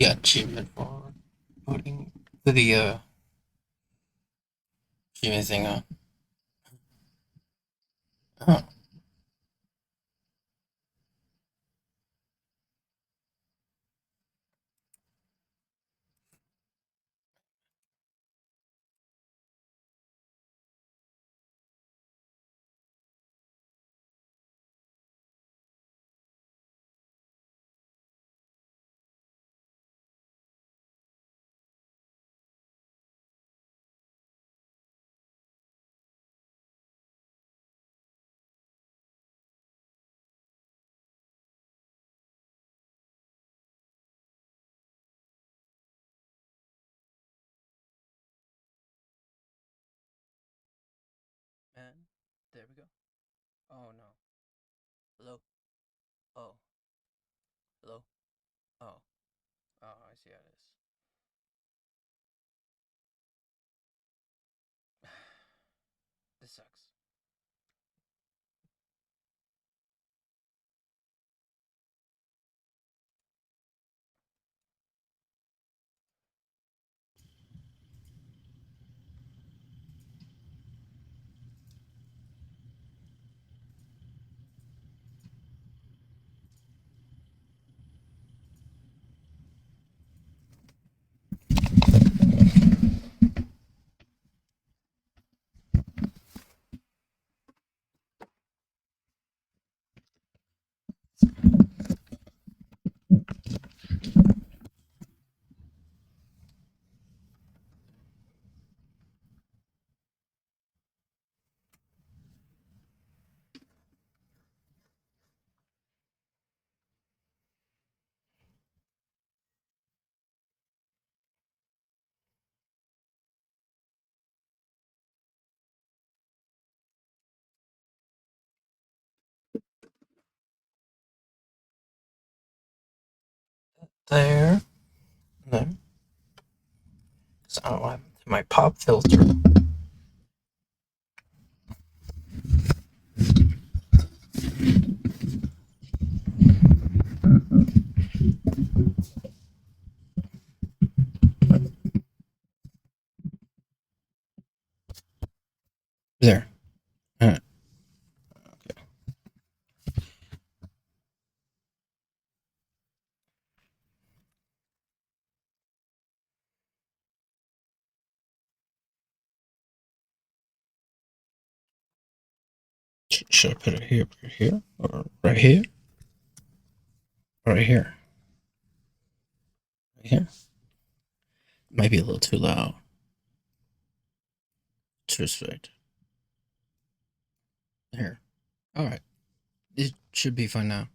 the achievement for putting the achievement thing on. Oh, man, there we go. Oh no. Hello. Oh, hello. Oh, oh, I see how it is. This sucks. There. No, because I don't have my pop filter. There. Alright. Should I put it here, or right here, or right here, right here? Might be a little too loud. Just right here. All right. It should be fine now.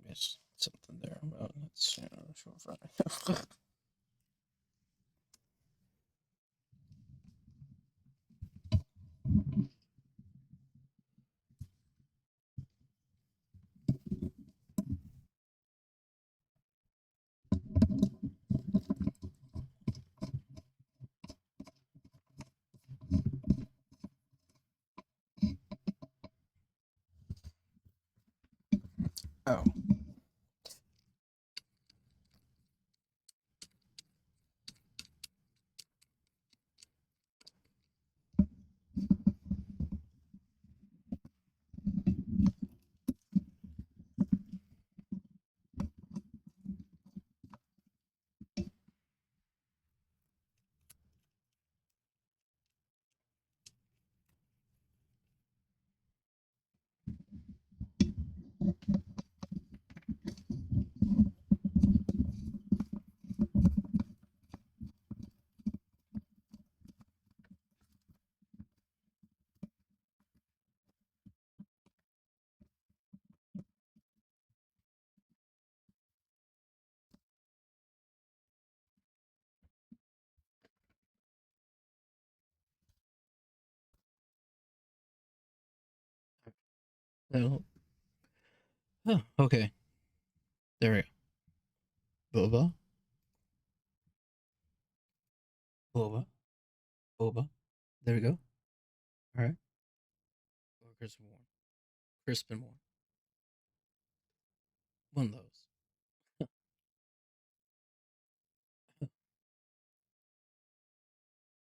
Yes, something there. Well, that's fine. Oh. Oh, okay. There we go. Boba, boba, boba. There we go. All right. Workers warm. crisp and warm. One of those.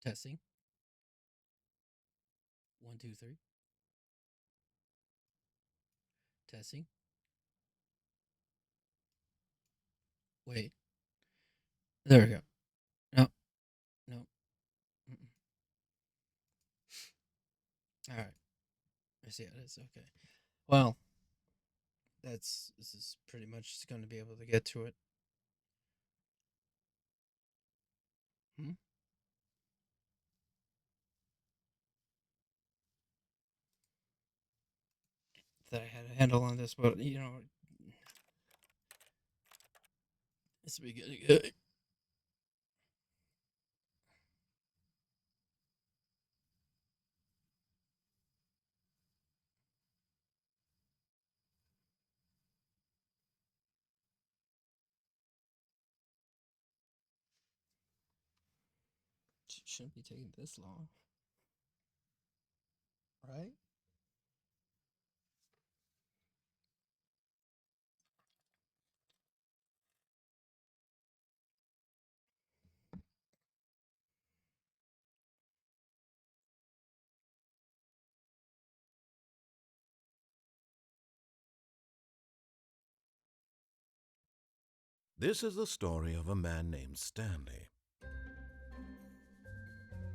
Testing. 1, 2, 3. Testing. Wait. There we go. No. No. Mm-mm. All right. I see how it is. Okay. Well, this is pretty much going to be able to get to it. Hmm? That I had a handle on this, but you know, this will be good. Shouldn't be taking this long, right? This is the story of a man named Stanley.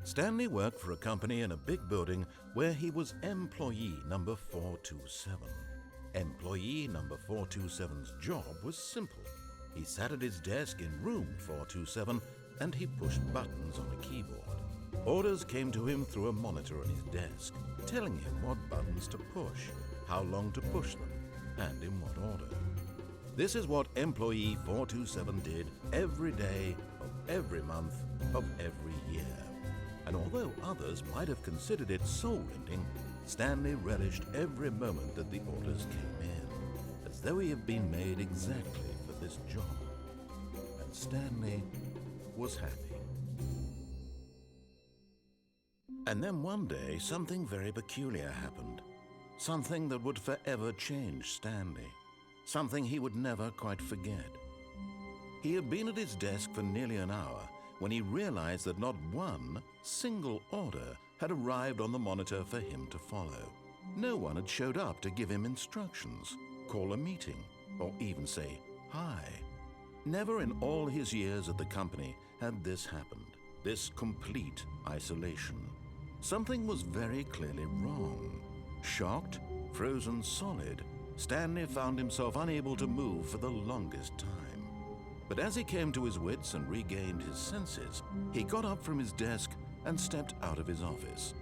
Stanley worked for a company in a big building where he was employee number 427. Employee number 427's job was simple. He sat at his desk in room 427 and he pushed buttons on a keyboard. Orders came to him through a monitor on his desk, telling him what buttons to push, how long to push them, and in what order. This is what employee 427 did every day of every month of every year. And although others might have considered it soul-rending, Stanley relished every moment that the orders came in, as though he had been made exactly for this job. And Stanley was happy. And then one day, something very peculiar happened. Something that would forever change Stanley. Something he would never quite forget. He had been at his desk for nearly an hour when he realized that not one single order had arrived on the monitor for him to follow. No one had showed up to give him instructions, call a meeting, or even say hi. Never in all his years at the company had this happened, this complete isolation. Something was very clearly wrong. Shocked, frozen solid, Stanley found himself unable to move for the longest time. But as he came to his wits and regained his senses, he got up from his desk and stepped out of his office.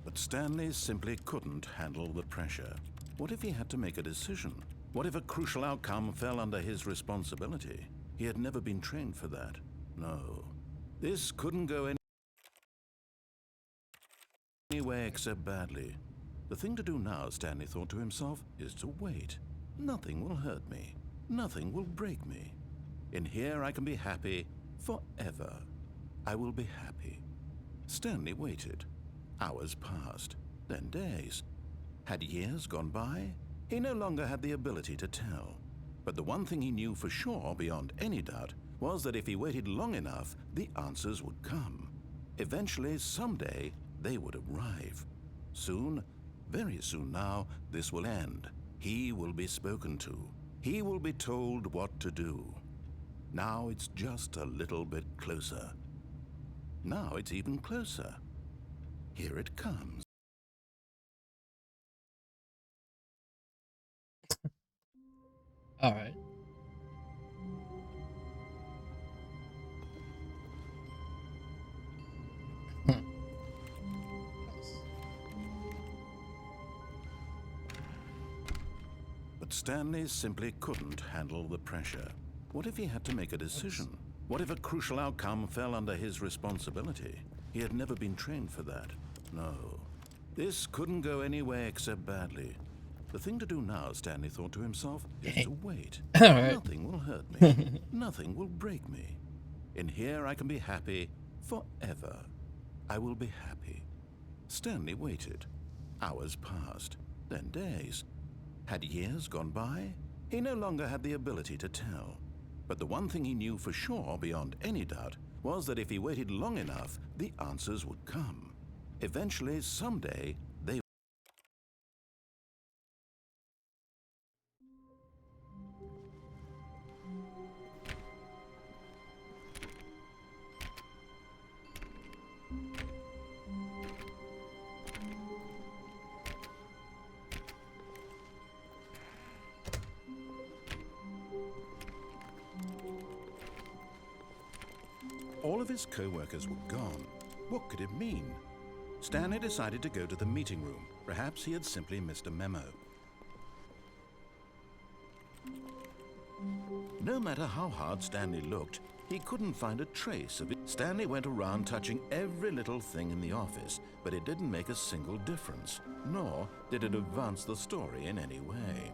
But Stanley simply couldn't handle the pressure. What if he had to make a decision? What if a crucial outcome fell under his responsibility? He had never been trained for that. No. This couldn't go any way except badly. The thing to do now, Stanley thought to himself, is to wait. Nothing will hurt me. Nothing will break me. In here I can be happy forever. I will be happy. Stanley waited. Hours passed, then days. Had years gone by? He no longer had the ability to tell. But the one thing he knew for sure, beyond any doubt, was that if he waited long enough, the answers would come. Eventually, someday, they would arrive. Soon, very soon now, this will end. He will be spoken to. He will be told what to do. Now it's just a little bit closer. Now it's even closer. Here it comes. All right. Nice. But Stanley simply couldn't handle the pressure. What if he had to make a decision? What if a crucial outcome fell under his responsibility? He had never been trained for that. No, this couldn't go anywhere except badly. The thing to do now, Stanley thought to himself, is to wait. Alright. Nothing will hurt me. Nothing will break me. In here I can be happy forever. I will be happy. Stanley waited. Hours passed, then days. Had years gone by? He no longer had the ability to tell. But the one thing he knew for sure, beyond any doubt, was that if he waited long enough, the answers would come. Eventually, someday, they all of his co-workers were gone. What could it mean? Stanley decided to go to the meeting room. Perhaps he had simply missed a memo. No matter how hard Stanley looked, he couldn't find a trace of it. Stanley went around touching every little thing in the office, but it didn't make a single difference, nor did it advance the story in any way.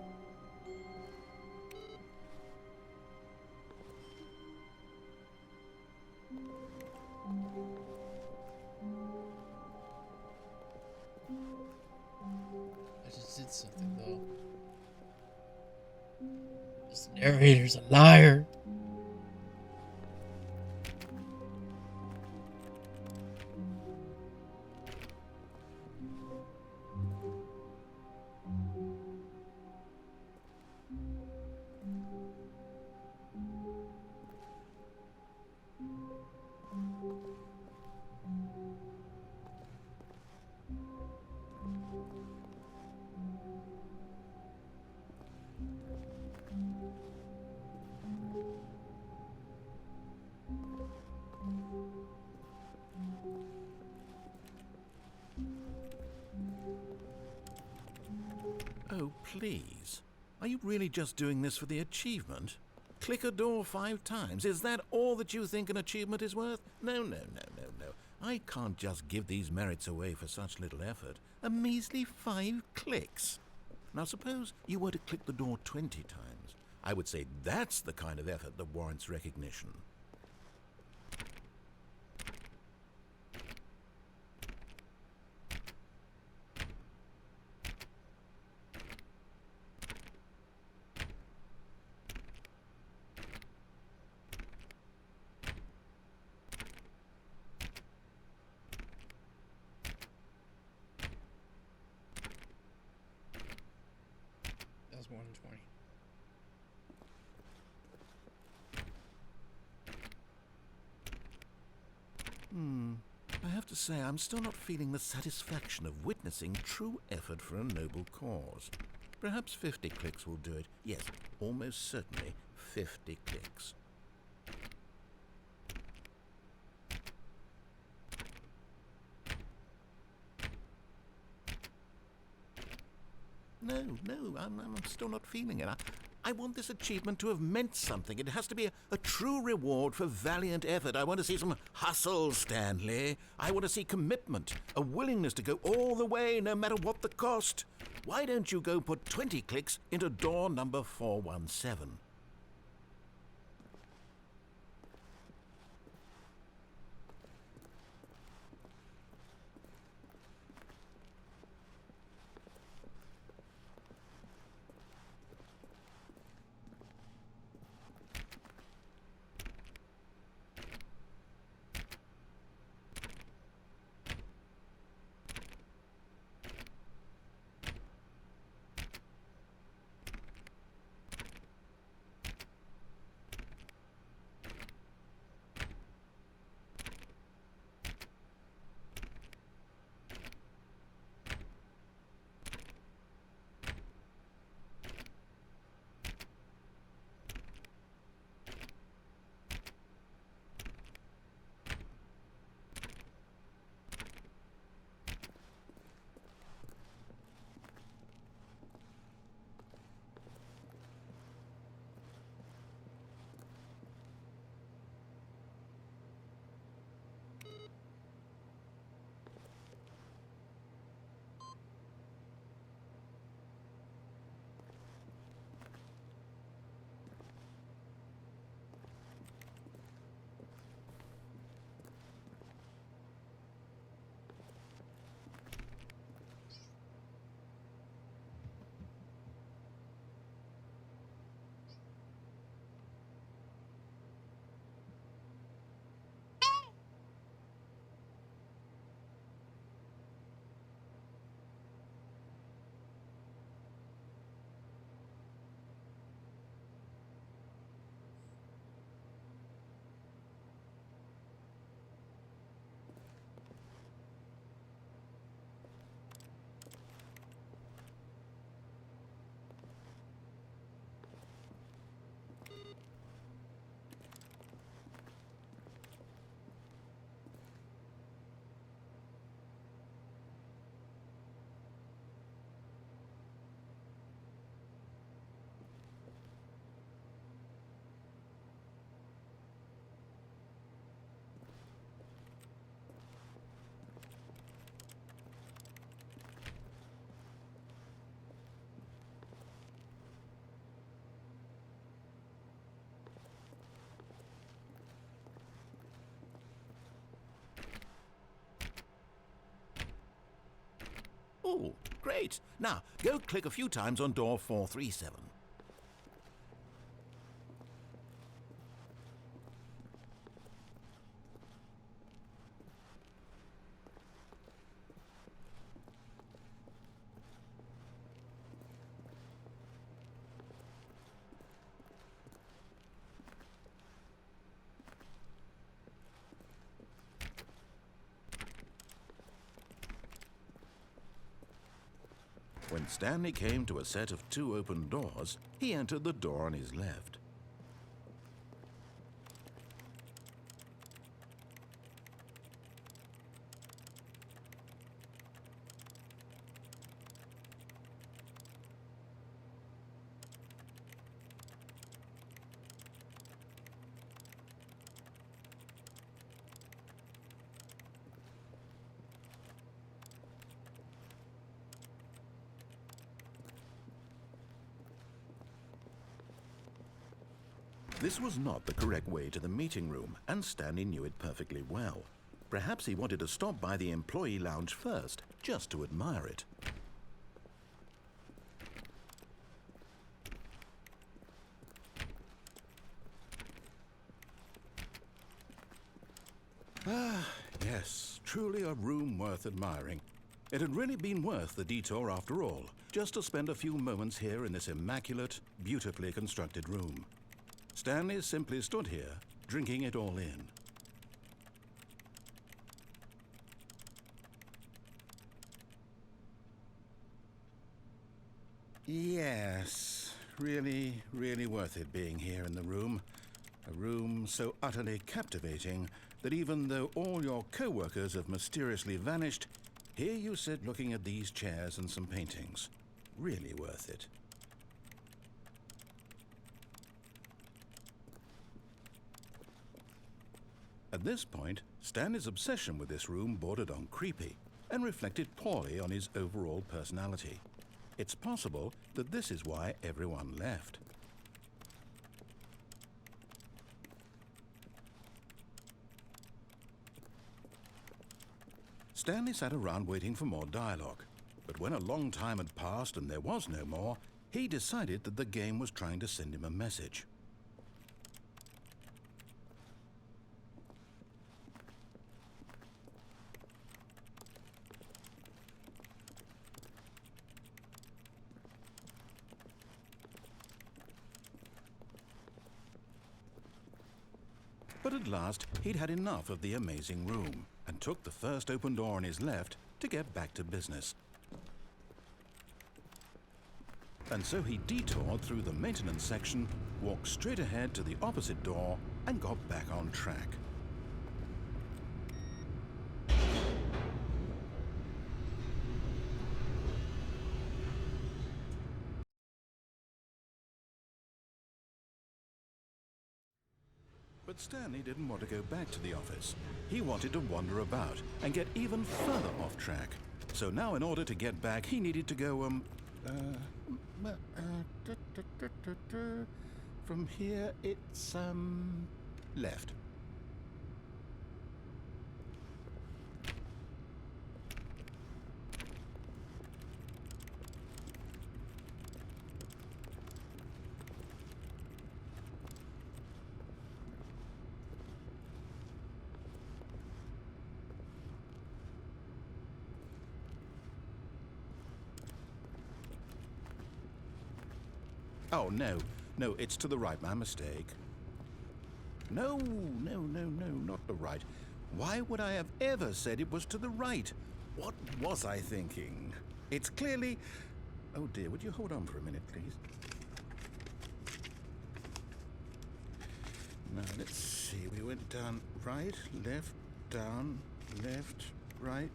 I just did something though. This narrator's a liar. Oh, please. Are you really just doing this for the achievement? Click a door 5 times. Is that all that you think an achievement is worth? No, no, no, no, no. I can't just give these merits away for such little effort. A measly 5 clicks. Now suppose you were to click the door 20 times. I would say that's the kind of effort that warrants recognition. That was 120. I have to say, I'm still not feeling the satisfaction of witnessing true effort for a noble cause. Perhaps 50 clicks will do it. Yes, almost certainly 50 clicks. No, I'm still not feeling it. I want this achievement to have meant something. It has to be a true reward for valiant effort. I want to see some hustle, Stanley. I want to see commitment, a willingness to go all the way, no matter what the cost. Why don't you go put 20 clicks into door number 417? Great. Now, go click a few times on door 437. When Stanley came to a set of 2 open doors, he entered the door on his left. This was not the correct way to the meeting room, and Stanley knew it perfectly well. Perhaps he wanted to stop by the employee lounge first, just to admire it. Ah, yes, truly a room worth admiring. It had really been worth the detour after all, just to spend a few moments here in this immaculate, beautifully constructed room. Stanley simply stood here, drinking it all in. Yes, really, really worth it being here in the room. A room so utterly captivating that even though all your co-workers have mysteriously vanished, here you sit looking at these chairs and some paintings. Really worth it. At this point, Stanley's obsession with this room bordered on creepy and reflected poorly on his overall personality. It's possible that this is why everyone left. Stanley sat around waiting for more dialogue, but when a long time had passed and there was no more, he decided that the game was trying to send him a message. But at last, he'd had enough of the amazing room and took the first open door on his left to get back to business. And so he detoured through the maintenance section, walked straight ahead to the opposite door, and got back on track. But Stanley didn't want to go back to the office. He wanted to wander about and get even further off track. So now in order to get back, he needed to go, from here it's, left. Oh, no, it's to the right, my mistake. No, not the right. Why would I have ever said it was to the right? What was I thinking? It's clearly... Oh dear, would you hold on for a minute, please? Now, let's see, we went down right, left, down, left, right.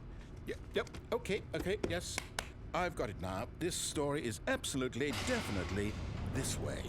Yep, okay, yes. I've got it now. This story is absolutely, definitely this way.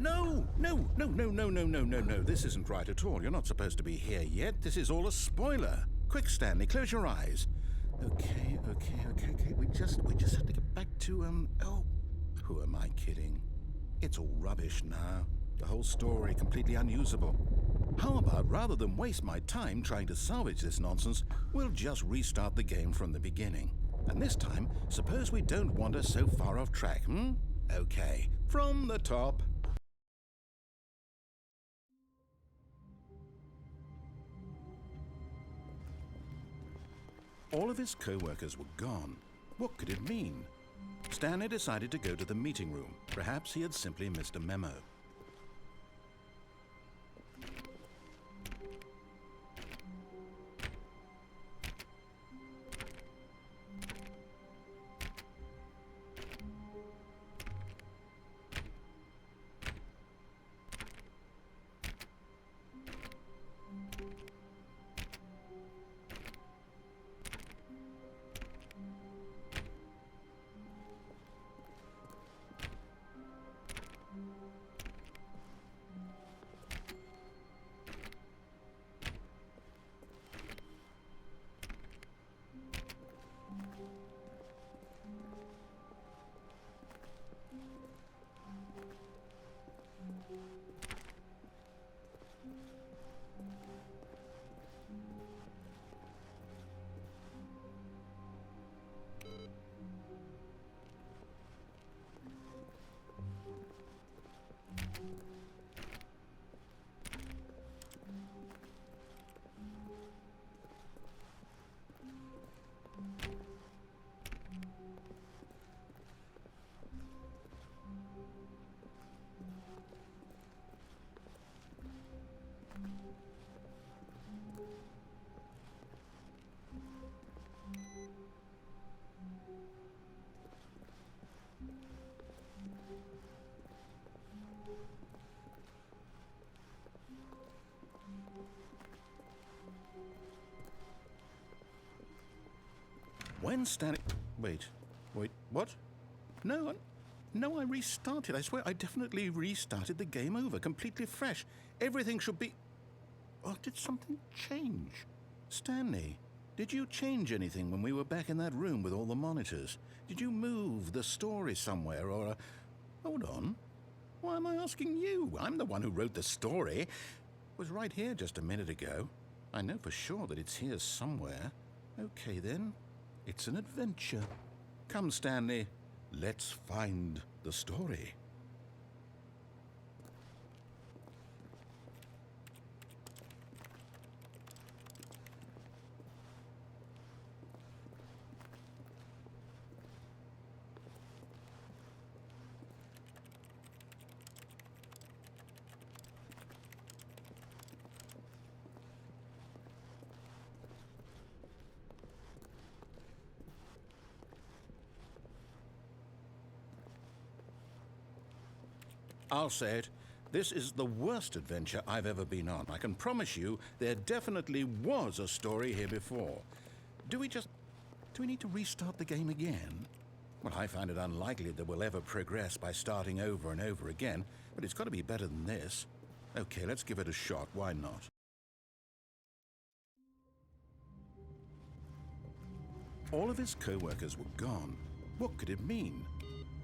No, no, no, no, no, no, no, no, no. This isn't right at all. You're not supposed to be here yet. This is all a spoiler. Quick, Stanley, close your eyes. Okay. We just have to get back to, oh, who am I kidding? It's all rubbish now. The whole story completely unusable. How about, rather than waste my time trying to salvage this nonsense, we'll just restart the game from the beginning. And this time, suppose we don't wander so far off track, hmm? Okay, from the top. All of his co-workers were gone. What could it mean? Stanley decided to go to the meeting room. Perhaps he had simply missed a memo. When Stanley... Wait, what? No, I restarted. I swear I definitely restarted the game over, completely fresh. Everything should be... Oh, did something change? Stanley, did you change anything when we were back in that room with all the monitors? Did you move the story somewhere or... Hold on. Why am I asking you? I'm the one who wrote the story. It was right here just a minute ago. I know for sure that it's here somewhere. Okay, then. It's an adventure. Come, Stanley. Let's find the story. I'll say it. This is the worst adventure I've ever been on. I can promise you there definitely was a story here before. Do we need to restart the game again? Well, I find it unlikely that we'll ever progress by starting over and over again, but it's got to be better than this. Okay, let's give it a shot. Why not? All of his co-workers were gone. What could it mean?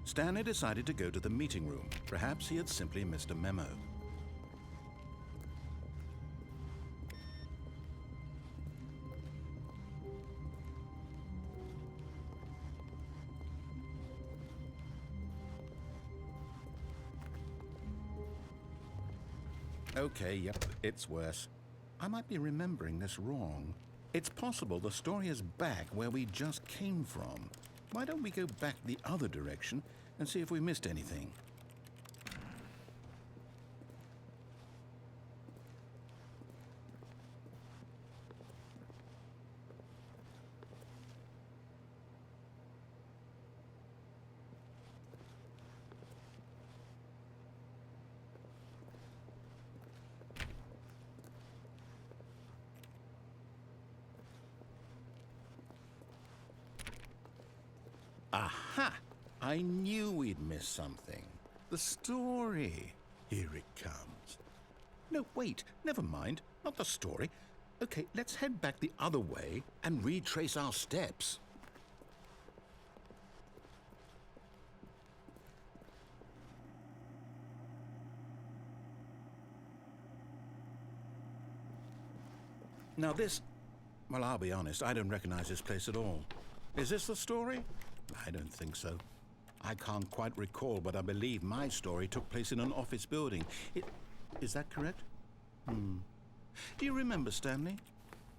Stanley decided to go to the meeting room. Perhaps he had simply missed a memo. Okay, yep, it's worse. I might be remembering this wrong. It's possible the story is back where we just came from. Why don't we go back the other direction and see if we missed anything? Aha! I knew we'd miss something. The story. Here it comes. No, wait, never mind. Not the story. Okay, let's head back the other way and retrace our steps. Now this... Well, I'll be honest, I don't recognize this place at all. Is this the story? I don't think so. I can't quite recall, but I believe my story took place in an office building. Is that correct? Do you remember, Stanley?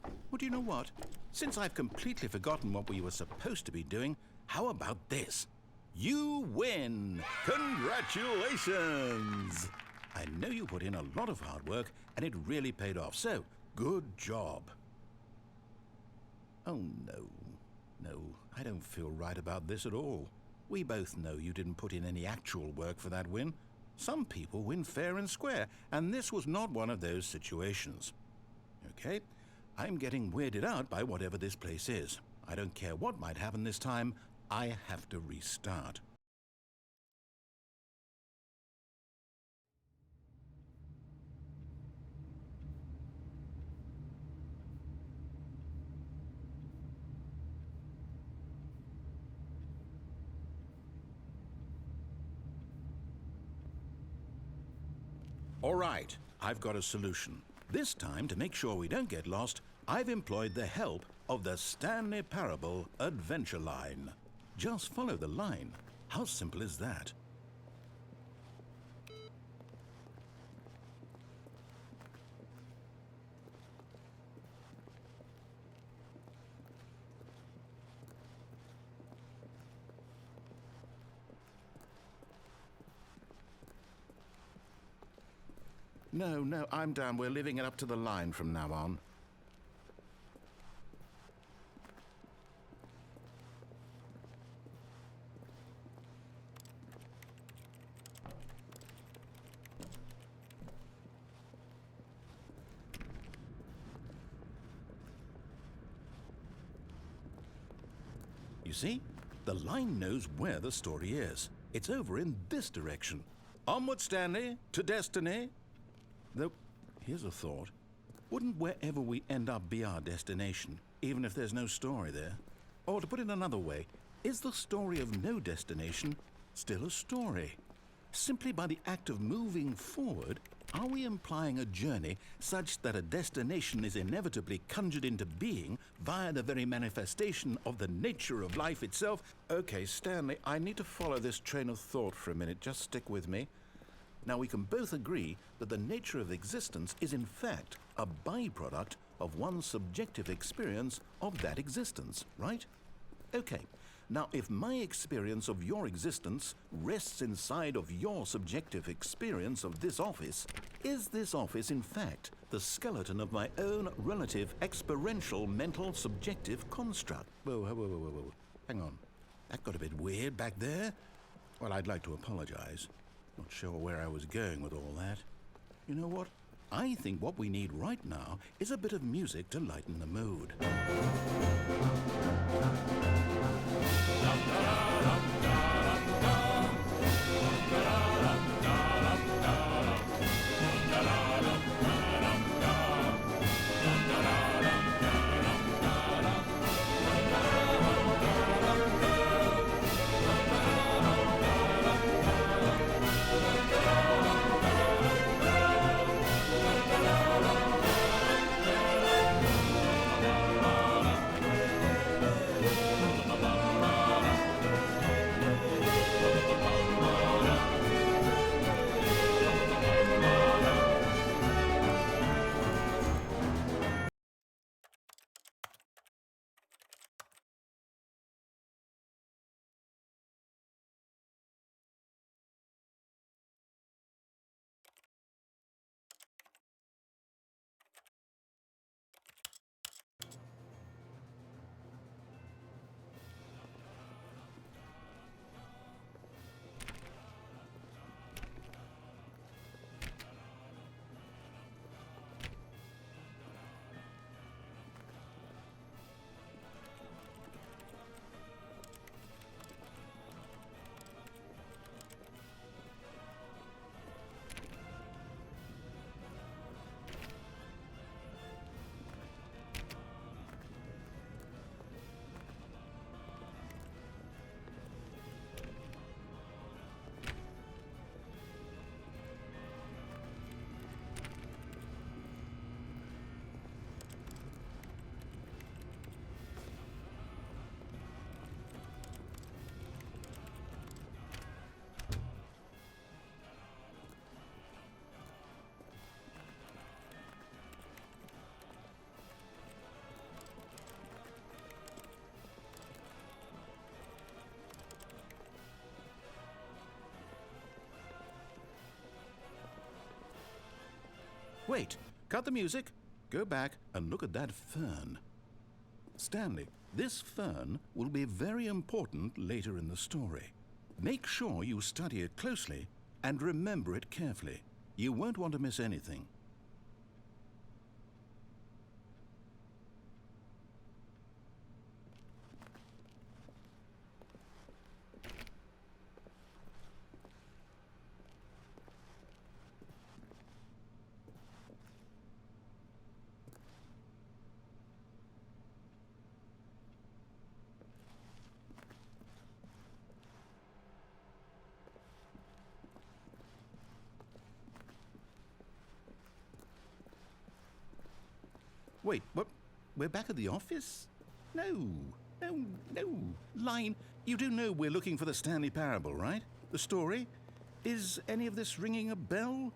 Well, do you know what? Since I've completely forgotten what we were supposed to be doing, how about this? You win! Congratulations! I know you put in a lot of hard work, and it really paid off, so good job. Oh, no. No, I don't feel right about this at all. We both know you didn't put in any actual work for that win. Some people win fair and square, and this was not one of those situations. Okay, I'm getting weirded out by whatever this place is. I don't care what might happen this time, I have to restart. All right, I've got a solution. This time, to make sure we don't get lost, I've employed the help of the Stanley Parabola Adventure Line. Just follow the line. How simple is that? No, I'm down. We're leaving it up to the line from now on. You see? The line knows where the story is. It's over in this direction. Onward, Stanley, to destiny. Though, here's a thought. Wouldn't wherever we end up be our destination, even if there's no story there? Or to put it another way, is the story of no destination still a story? Simply by the act of moving forward, are we implying a journey such that a destination is inevitably conjured into being via the very manifestation of the nature of life itself? Okay, Stanley, I need to follow this train of thought for a minute. Just stick with me. Now, we can both agree that the nature of existence is in fact a byproduct of one's subjective experience of that existence, right? Okay, now if my experience of your existence rests inside of your subjective experience of this office, is this office in fact the skeleton of my own relative experiential mental subjective construct? Whoa. Hang on. That got a bit weird back there. Well, I'd like to apologize. Not sure where I was going with all that. You know what? I think what we need right now is a bit of music to lighten the mood. Wait, cut the music. Go back and look at that fern. Stanley, this fern will be very important later in the story. Make sure you study it closely and remember it carefully. You won't want to miss anything. Wait, what? We're back at the office? No. Line, you do know we're looking for the Stanley Parable, right? The story? Is any of this ringing a bell?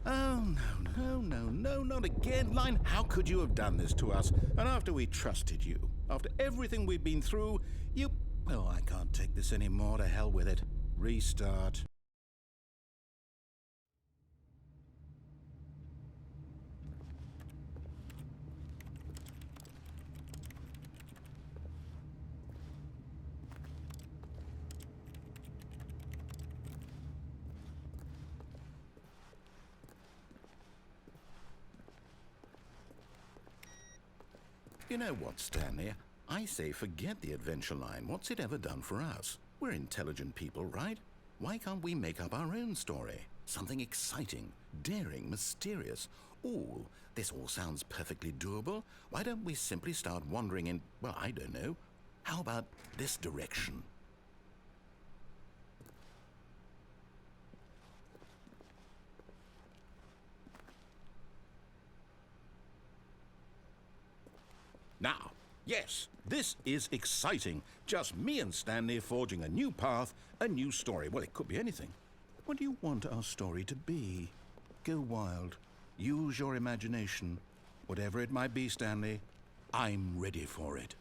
Oh, no, not again, Line. How could you have done this to us? And after we trusted you, after everything we've been through, you... Oh, I can't take this anymore. To hell with it. Restart. You know what, Stanley? I say forget the adventure line. What's it ever done for us? We're intelligent people, right? Why can't we make up our own story? Something exciting, daring, mysterious. Ooh, this all sounds perfectly doable. Why don't we simply start wandering in, well, I don't know. How about this direction? Now, yes, this is exciting. Just me and Stanley forging a new path, a new story. Well, it could be anything. What do you want our story to be? Go wild. Use your imagination. Whatever it might be, Stanley, I'm ready for it.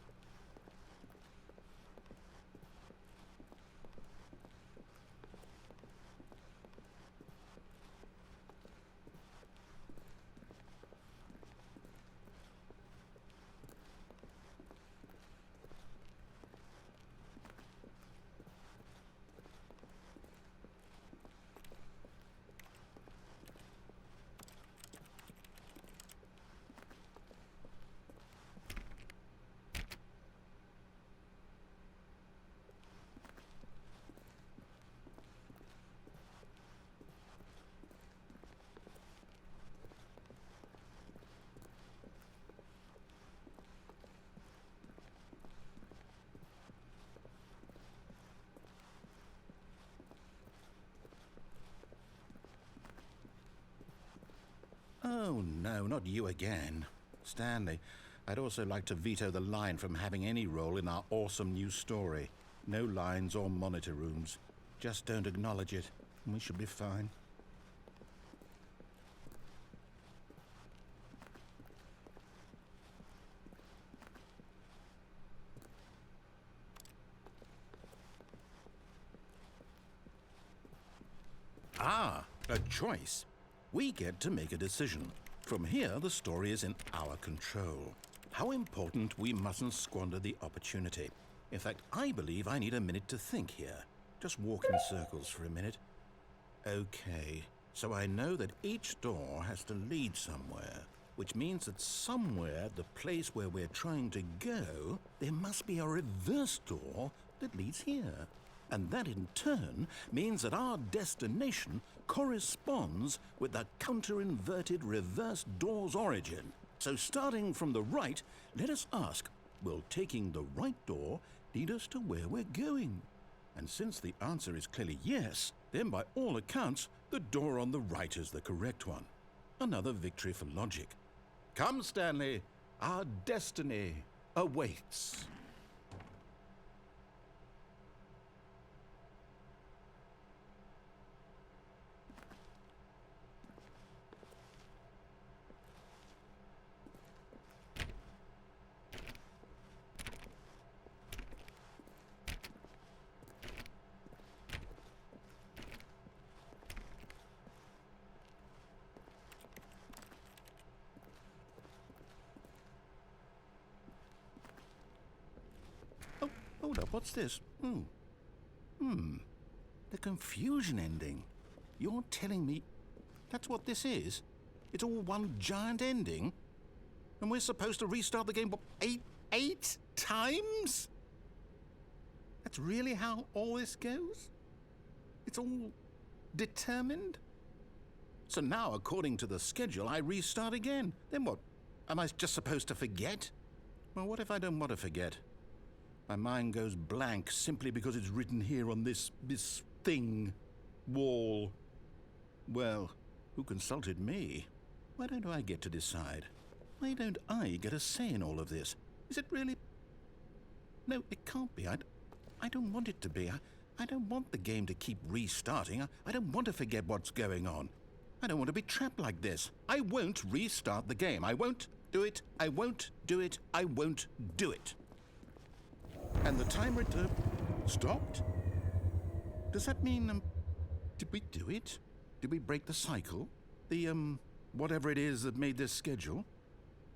Oh, no, not you again. Stanley, I'd also like to veto the line from having any role in our awesome new story. No lines or monitor rooms. Just don't acknowledge it, and we should be fine. Ah, a choice. We get to make a decision. From here, the story is in our control. How important we mustn't squander the opportunity. In fact, I believe I need a minute to think here. Just walk in circles for a minute. Okay, so I know that each door has to lead somewhere, which means that somewhere, the place where we're trying to go, there must be a reverse door that leads here. And that in turn means that our destination corresponds with the counter-inverted reverse door's origin. So starting from the right, let us ask, will taking the right door lead us to where we're going? And since the answer is clearly yes, then by all accounts, the door on the right is the correct one. Another victory for logic. Come, Stanley, our destiny awaits. What's this? The confusion ending. You're telling me that's what this is? It's all one giant ending? And we're supposed to restart the game, what, eight times? That's really how all this goes? It's all determined? So now, according to the schedule, I restart again. Then what? Am I just supposed to forget? Well, what if I don't want to forget? My mind goes blank simply because it's written here on this thing, wall. Well, who consulted me? Why don't I get to decide? Why don't I get a say in all of this? Is it really? No, it can't be. I don't want it to be. I don't want the game to keep restarting. I don't want to forget what's going on. I don't want to be trapped like this. I won't restart the game. I won't do it. I won't do it. I won't do it. And the timer stopped? Does that mean, did we do it? Did we break the cycle? The, whatever it is that made this schedule?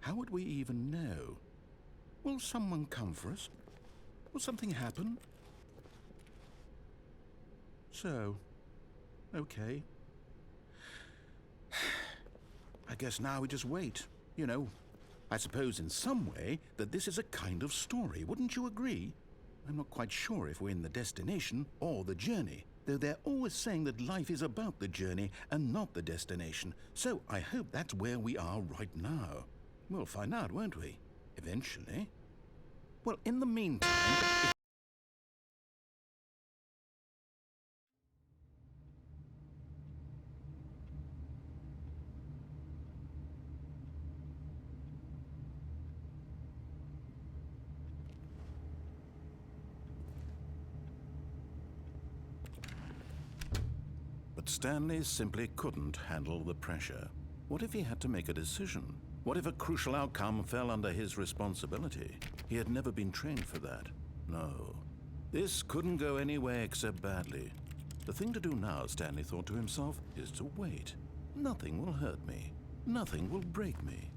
How would we even know? Will someone come for us? Will something happen? So, okay. I guess now we just wait. You know, I suppose in some way that this is a kind of story. Wouldn't you agree? I'm not quite sure if we're in the destination or the journey, though they're always saying that life is about the journey and not the destination. So I hope that's where we are right now. We'll find out, won't we? Eventually. Well, in the meantime... But Stanley simply couldn't handle the pressure. What if he had to make a decision? What if a crucial outcome fell under his responsibility? He had never been trained for that. No. This couldn't go anywhere except badly. The thing to do now, Stanley thought to himself, is to wait. Nothing will hurt me. Nothing will break me.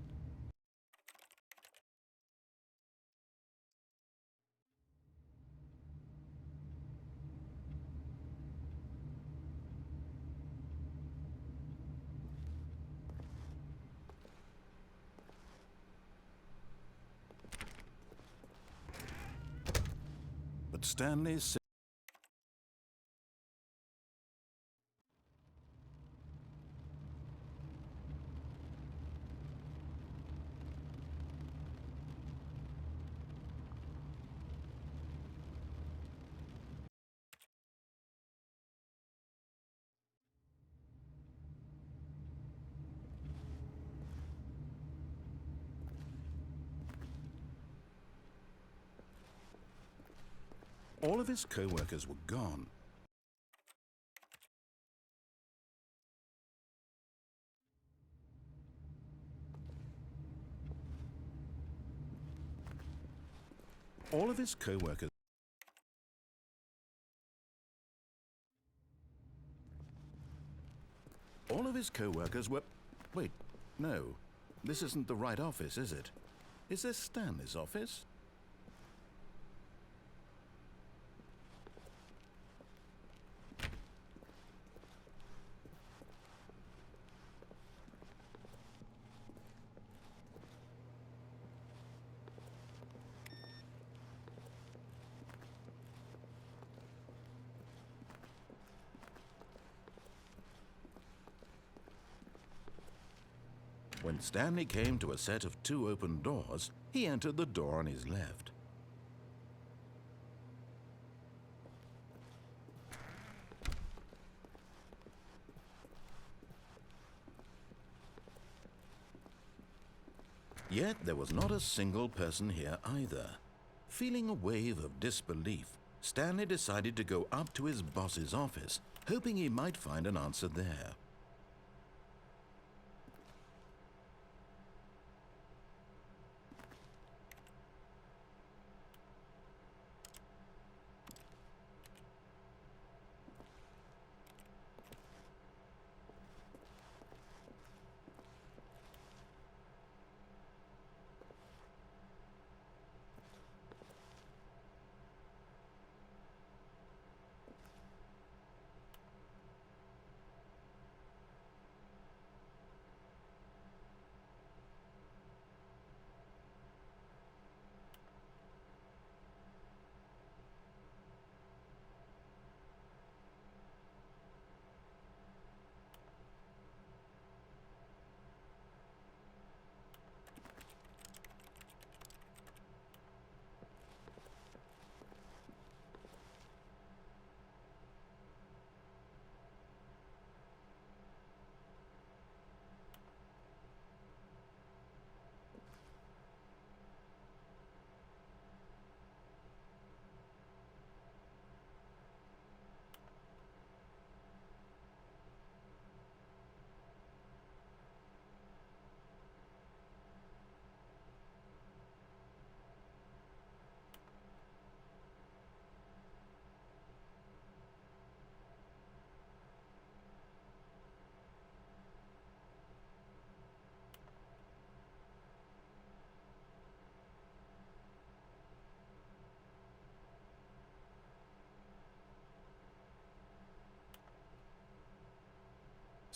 But Stanley said, all of his co-workers were gone. All of his co-workers... All of his co-workers were... Wait, no. This isn't the right office, is it? Is this Stanley's office? When Stanley came to a set of 2 open doors, he entered the door on his left. Yet there was not a single person here either. Feeling a wave of disbelief, Stanley decided to go up to his boss's office, hoping he might find an answer there.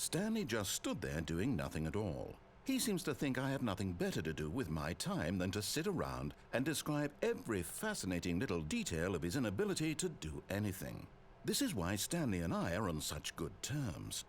Stanley just stood there doing nothing at all. He seems to think I have nothing better to do with my time than to sit around and describe every fascinating little detail of his inability to do anything. This is why Stanley and I are on such good terms.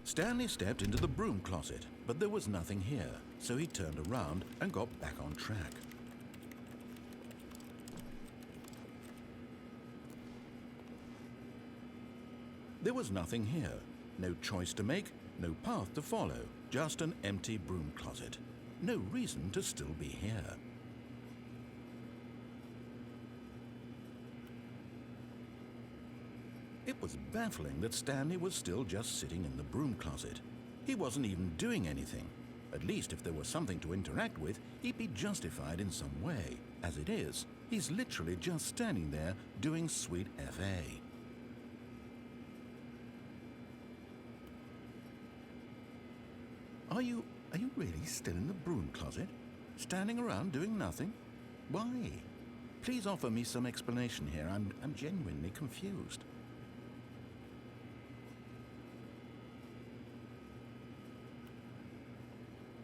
Stanley stepped into the broom closet, but there was nothing here, so he turned around and got back on track. There was nothing here. No choice to make, no path to follow, just an empty broom closet. No reason to still be here. It was baffling that Stanley was still just sitting in the broom closet. He wasn't even doing anything. At least if there was something to interact with, he'd be justified in some way. As it is, he's literally just standing there doing sweet FA. Are you really still in the broom closet? Standing around doing nothing? Why? Please offer me some explanation here. I'm genuinely confused.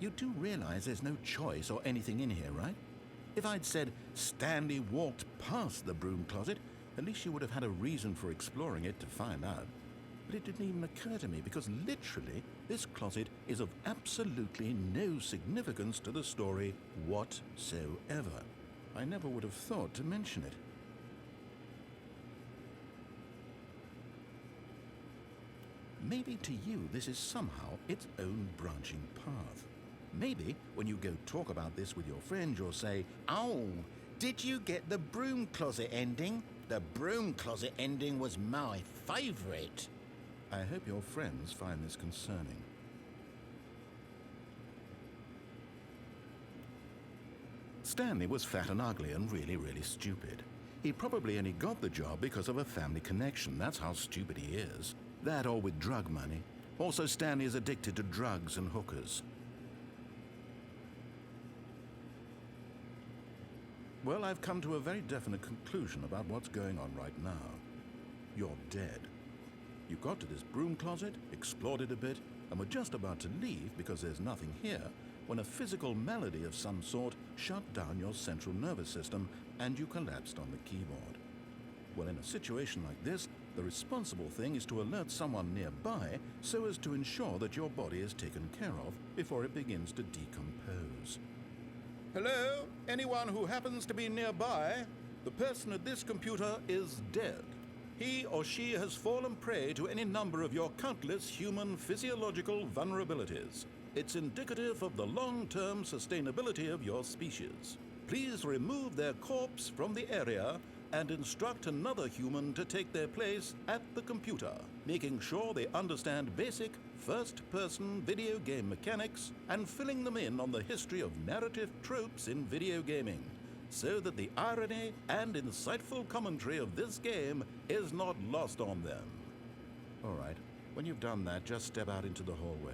You do realize there's no choice or anything in here, right? If I'd said Stanley walked past the broom closet, at least you would have had a reason for exploring it to find out. But it didn't even occur to me because literally this closet is of absolutely no significance to the story whatsoever. I never would have thought to mention it. Maybe to you this is somehow its own branching path. Maybe when you go talk about this with your friend, you'll say, "Oh, did you get the broom closet ending? The broom closet ending was my favorite." I hope your friends find this concerning. Stanley was fat and ugly and really stupid. He probably only got the job because of a family connection. That's how stupid he is. That or with drug money. Also, Stanley is addicted to drugs and hookers. Well, I've come to a very definite conclusion about what's going on right now. You're dead. You got to this broom closet, explored it a bit, and were just about to leave because there's nothing here when a physical malady of some sort shut down your central nervous system and you collapsed on the keyboard. Well, in a situation like this, the responsible thing is to alert someone nearby so as to ensure that your body is taken care of before it begins to decompose. Hello? Anyone who happens to be nearby? The person at this computer is dead. He or she has fallen prey to any number of your countless human physiological vulnerabilities. It's indicative of the long-term sustainability of your species. Please remove their corpse from the area and instruct another human to take their place at the computer, making sure they understand basic first-person video game mechanics and filling them in on the history of narrative tropes in video gaming, so that the irony and insightful commentary of this game is not lost on them. All right, when you've done that, just step out into the hallway.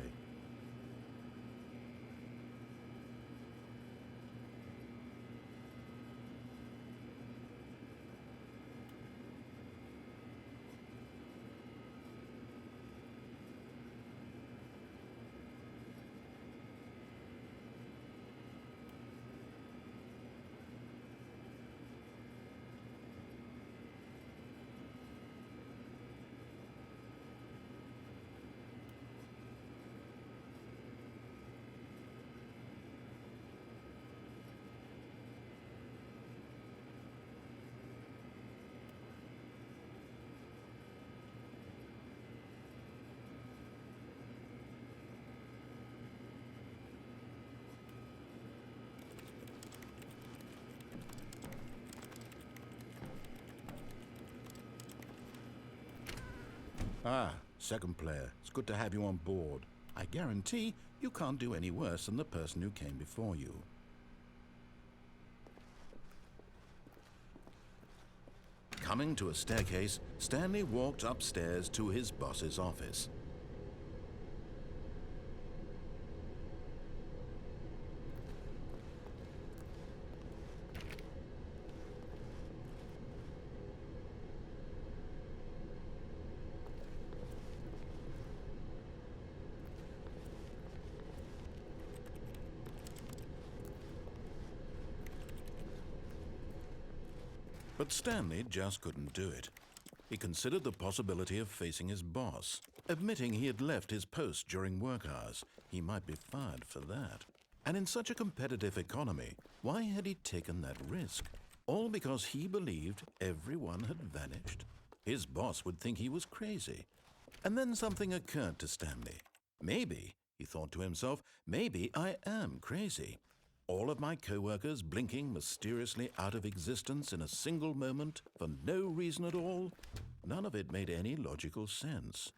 Ah, second player. It's good to have you on board. I guarantee you can't do any worse than the person who came before you. Coming to a staircase, Stanley walked upstairs to his boss's office. But Stanley just couldn't do it. He considered the possibility of facing his boss, admitting he had left his post during work hours. He might be fired for that. And in such a competitive economy, why had he taken that risk? All because he believed everyone had vanished? His boss would think he was crazy. And then something occurred to Stanley. Maybe, he thought to himself, maybe I am crazy. All of my co-workers blinking mysteriously out of existence in a single moment for no reason at all? None of it made any logical sense.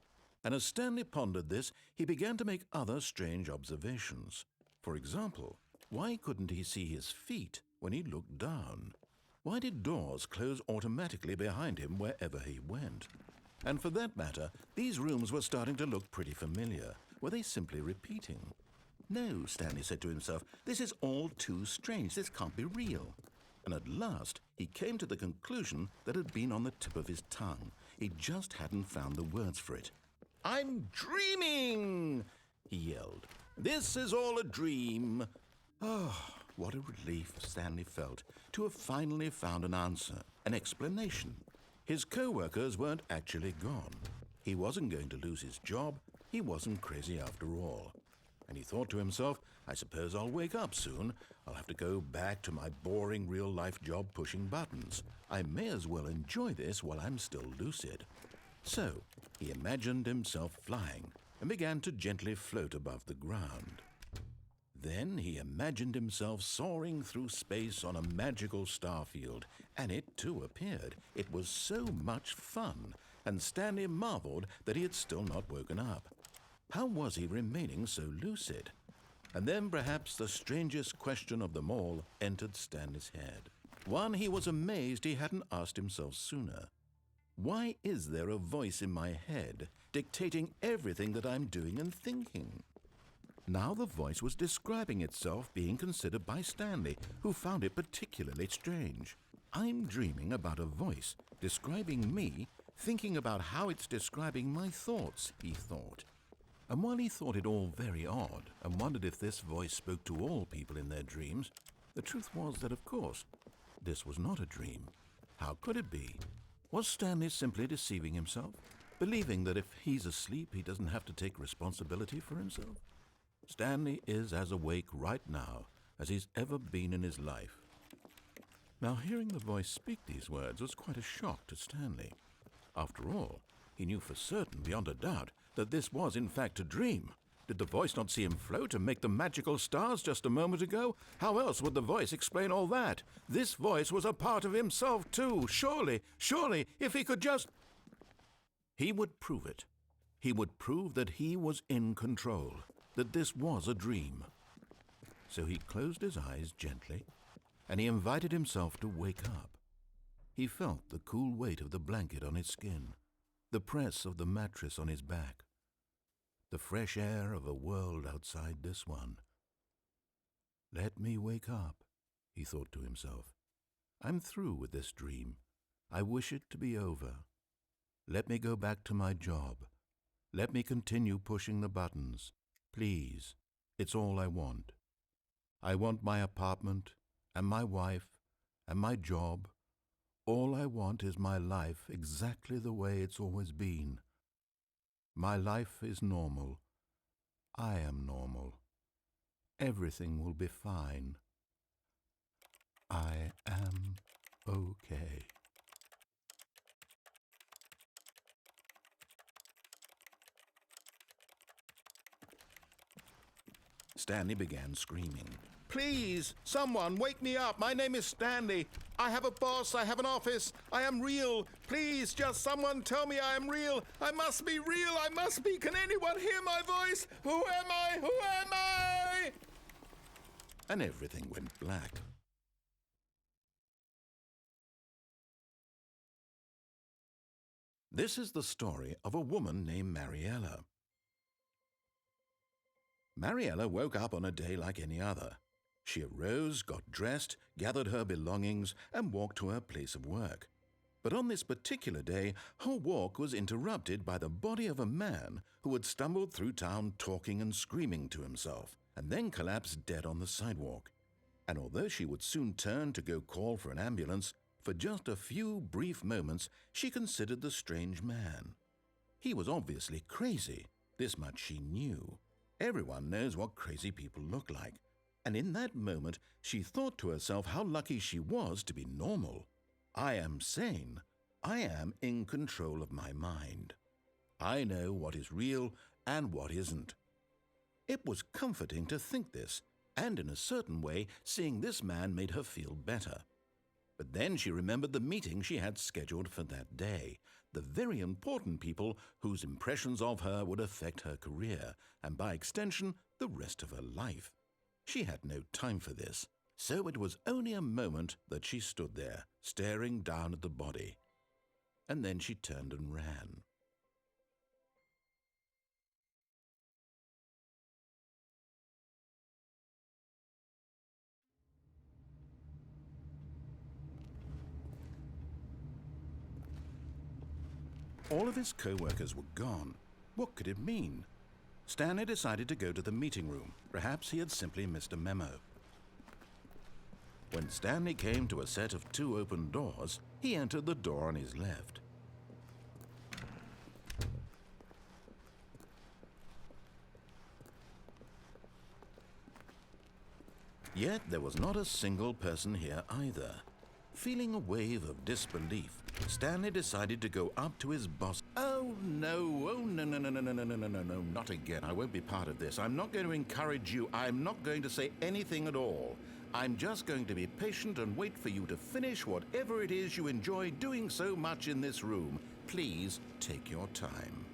And as Stanley pondered this, he began to make other strange observations. For example, why couldn't he see his feet when he looked down? Why did doors close automatically behind him wherever he went? And for that matter, these rooms were starting to look pretty familiar. Were they simply repeating? No, Stanley said to himself, this is all too strange. This can't be real. And at last, he came to the conclusion that had been on the tip of his tongue. He just hadn't found the words for it. I'm dreaming, he yelled. This is all a dream. Oh, what a relief Stanley felt to have finally found an answer, an explanation. His co-workers weren't actually gone. He wasn't going to lose his job. He wasn't crazy after all. And he thought to himself, I suppose I'll wake up soon. I'll have to go back to my boring real-life job pushing buttons. I may as well enjoy this while I'm still lucid. So he imagined himself flying and began to gently float above the ground. Then he imagined himself soaring through space on a magical starfield, and it too appeared. It was so much fun, and Stanley marveled that he had still not woken up. How was he remaining so lucid? And then perhaps the strangest question of them all entered Stanley's head. One he was amazed he hadn't asked himself sooner. Why is there a voice in my head dictating everything that I'm doing and thinking? Now the voice was describing itself being considered by Stanley, who found it particularly strange. I'm dreaming about a voice describing me, thinking about how it's describing my thoughts, he thought. And while he thought it all very odd and wondered if this voice spoke to all people in their dreams, the truth was that, of course, this was not a dream. How could it be? Was Stanley simply deceiving himself, believing that if he's asleep he doesn't have to take responsibility for himself? Stanley is as awake right now as he's ever been in his life. Now, hearing the voice speak these words was quite a shock to Stanley. After all, he knew for certain, beyond a doubt, that this was in fact a dream. Did the voice not see him float and make the magical stars just a moment ago? How else would the voice explain all that? This voice was a part of himself too. Surely, if he could just... He would prove it. He would prove that he was in control, that this was a dream. So he closed his eyes gently, and he invited himself to wake up. He felt the cool weight of the blanket on his skin, the press of the mattress on his back, the fresh air of a world outside this one. Let me wake up, he thought to himself. I'm through with this dream. I wish it to be over. Let me go back to my job. Let me continue pushing the buttons. Please, it's all I want. I want my apartment and my wife and my job. All I want is my life exactly the way it's always been. My life is normal. I am normal. Everything will be fine. I am okay. Stanley began screaming. Please, someone, wake me up. My name is Stanley. I have a boss. I have an office. I am real. Please, just someone tell me I am real. I must be real. I must be. Can anyone hear my voice? Who am I? Who am I? And everything went black. This is the story of a woman named Mariella. Mariella woke up on a day like any other. She arose, got dressed, gathered her belongings, and walked to her place of work. But on this particular day, her walk was interrupted by the body of a man who had stumbled through town talking and screaming to himself, and then collapsed dead on the sidewalk. And although she would soon turn to go call for an ambulance, for just a few brief moments she considered the strange man. He was obviously crazy. This much she knew. Everyone knows what crazy people look like. And in that moment, she thought to herself how lucky she was to be normal. I am sane. I am in control of my mind. I know what is real and what isn't. It was comforting to think this, and in a certain way, seeing this man made her feel better. But then she remembered the meeting she had scheduled for that day, the very important people whose impressions of her would affect her career, and by extension, the rest of her life. She had no time for this, so it was only a moment that she stood there, staring down at the body. And then she turned and ran. All of his co-workers were gone. What could it mean? Stanley decided to go to the meeting room. Perhaps he had simply missed a memo. When Stanley came to a set of 2 open doors, he entered the door on his left. Yet there was not a single person here either. Feeling a wave of disbelief, Stanley decided to go up to his boss. Oh no, no, not again. I won't be part of this. I'm not going to encourage you. I'm not going to say anything at all. I'm just going to be patient and wait for you to finish whatever it is you enjoy doing so much in this room. Please take your time.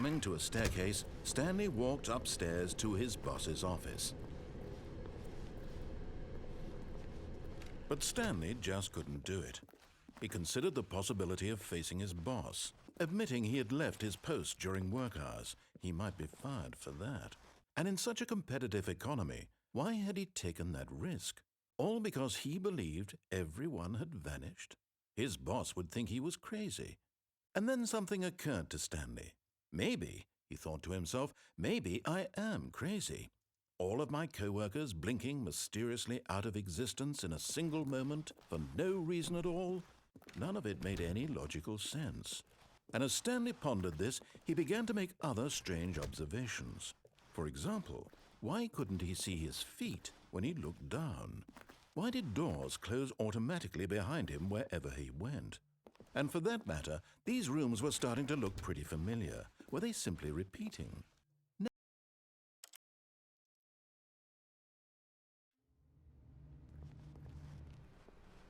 Coming to a staircase, Stanley walked upstairs to his boss's office. But Stanley just couldn't do it. He considered the possibility of facing his boss. Admitting he had left his post during work hours, he might be fired for that. And in such a competitive economy, why had he taken that risk? All because he believed everyone had vanished? His boss would think he was crazy. And then something occurred to Stanley. Maybe, he thought to himself, maybe I am crazy. All of my co-workers blinking mysteriously out of existence in a single moment for no reason at all? None of it made any logical sense. And as Stanley pondered this, he began to make other strange observations. For example, why couldn't he see his feet when he looked down? Why did doors close automatically behind him wherever he went? And for that matter, these rooms were starting to look pretty familiar. Were they simply repeating?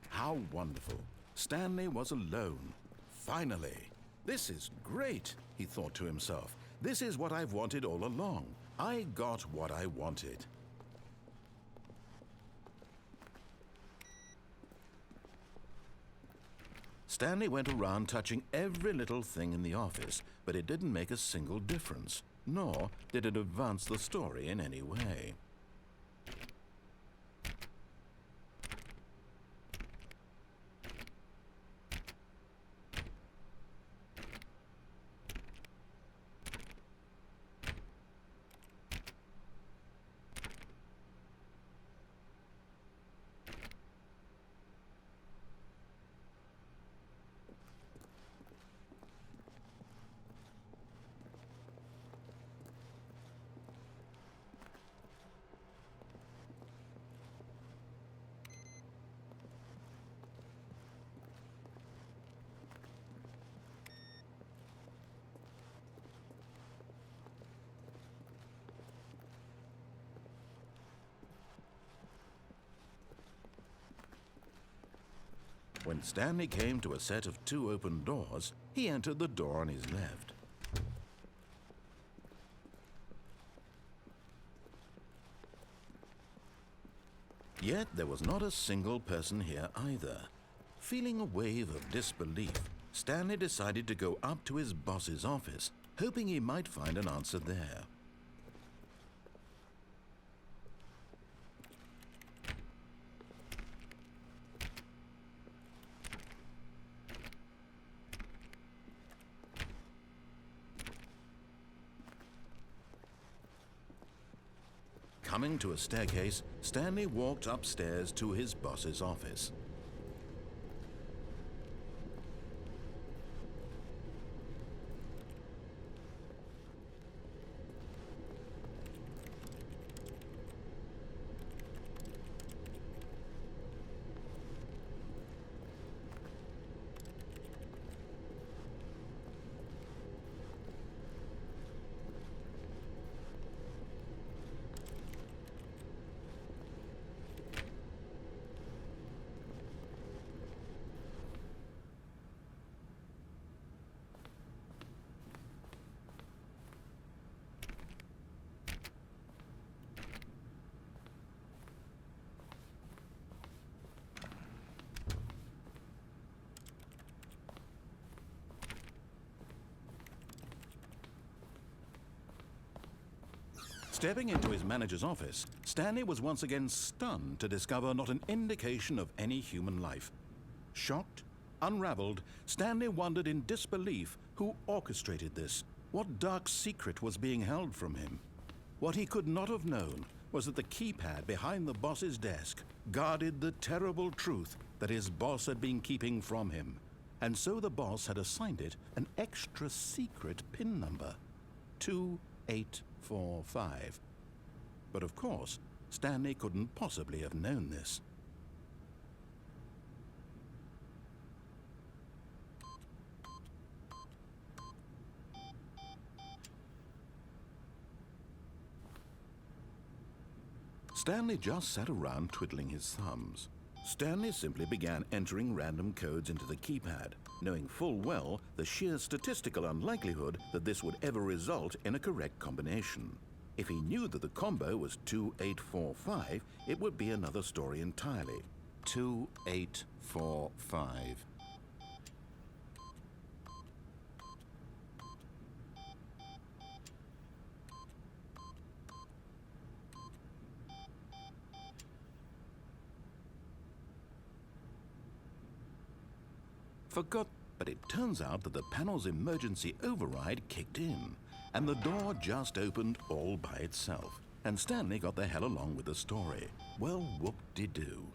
How wonderful. Stanley was alone. Finally. This is great, he thought to himself. This is what I've wanted all along. I got what I wanted. Stanley went around touching every little thing in the office, but it didn't make a single difference, nor did it advance the story in any way. When Stanley came to a set of 2 open doors, he entered the door on his left. Yet there was not a single person here either. Feeling a wave of disbelief, Stanley decided to go up to his boss's office, hoping he might find an answer there. Coming to a staircase, Stanley walked upstairs to his boss's office. Stepping into his manager's office, Stanley was once again stunned to discover not an indication of any human life. Shocked, unraveled, Stanley wondered in disbelief who orchestrated this. What dark secret was being held from him? What he could not have known was that the keypad behind the boss's desk guarded the terrible truth that his boss had been keeping from him. And so the boss had assigned it an extra secret PIN number, 2845. But of course, Stanley couldn't possibly have known this. Stanley just sat around twiddling his thumbs. Stanley simply began entering random codes into the keypad, knowing full well the sheer statistical unlikelihood that this would ever result in a correct combination. If he knew that the combo was 2845, it would be another story entirely. 2845. Forgot, but it turns out that the panel's emergency override kicked in, and the door just opened all by itself. And Stanley got the hell along with the story. Well, whoop-de-doo.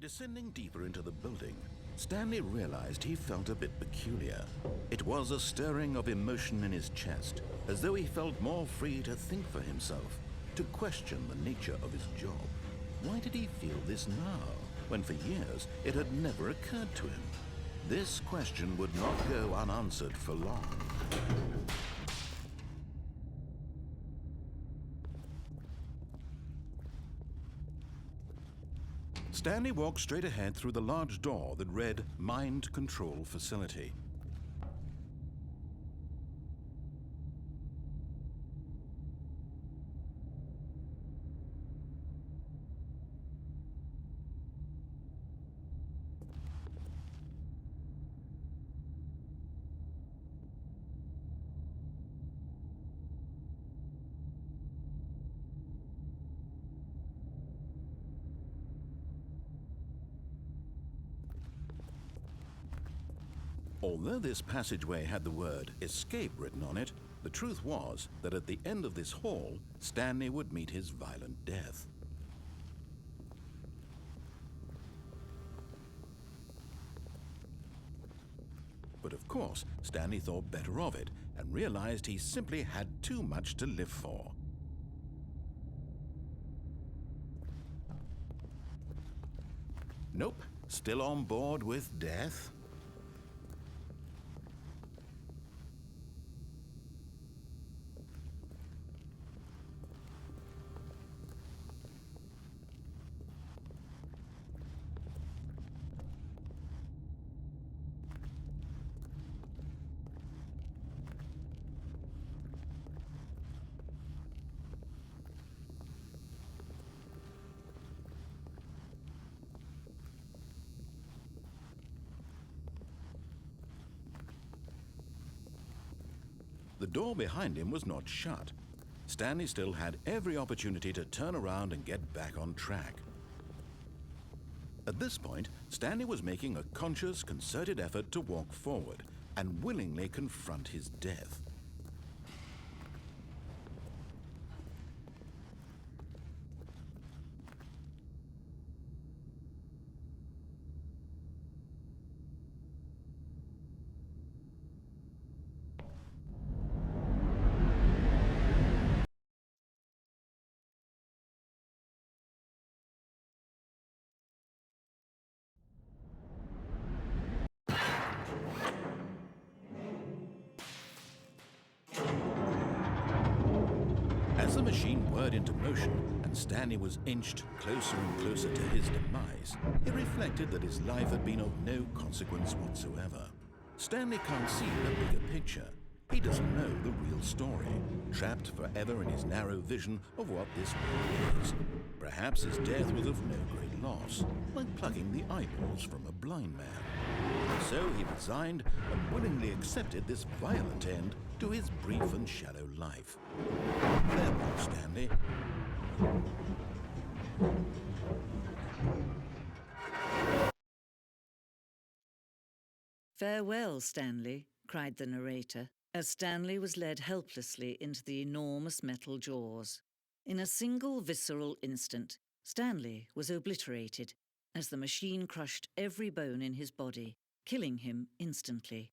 Descending deeper into the building, Stanley realized he felt a bit peculiar. It was a stirring of emotion in his chest, as though he felt more free to think for himself, to question the nature of his job. Why did he feel this now, when for years it had never occurred to him? This question would not go unanswered for long. Stanley walked straight ahead through the large door that read Mind Control Facility. Although this passageway had the word escape written on it, the truth was that at the end of this hall, Stanley would meet his violent death. But of course, Stanley thought better of it and realized he simply had too much to live for. Nope, still on board with death? The door behind him was not shut. Stanley still had every opportunity to turn around and get back on track. At this point, Stanley was making a conscious, concerted effort to walk forward and willingly confront his death. As the machine whirred into motion and Stanley was inched closer and closer to his demise, he reflected that his life had been of no consequence whatsoever. Stanley can't see the bigger picture. He doesn't know the real story, trapped forever in his narrow vision of what this world is. Perhaps his death was of no great loss, like plucking the eyeballs from a blind man. So he resigned and willingly accepted this violent end to his brief and shallow life. Farewell, Stanley. "Farewell, Stanley," cried the narrator, as Stanley was led helplessly into the enormous metal jaws. In a single visceral instant, Stanley was obliterated as the machine crushed every bone in his body, killing him instantly.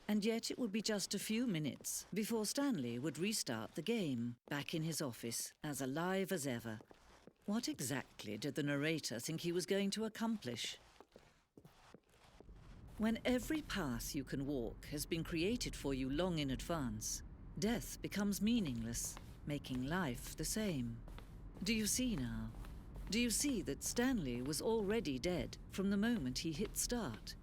And yet it would be just a few minutes before Stanley would restart the game, back in his office, as alive as ever. What exactly did the narrator think he was going to accomplish? When every path you can walk has been created for you long in advance, death becomes meaningless, making life the same. Do you see now? Do you see that Stanley was already dead from the moment he hit start?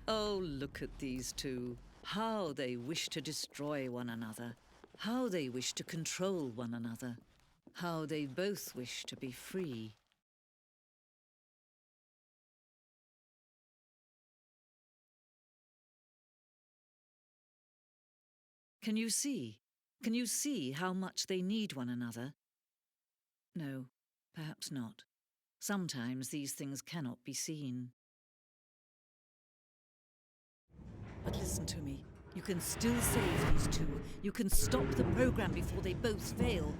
Oh, look at these two. How they wish to destroy one another. How they wish to control one another. How they both wish to be free. Can you see? Can you see how much they need one another? No, perhaps not. Sometimes these things cannot be seen. But listen to me. You can still save these two. You can stop the program before they both fail.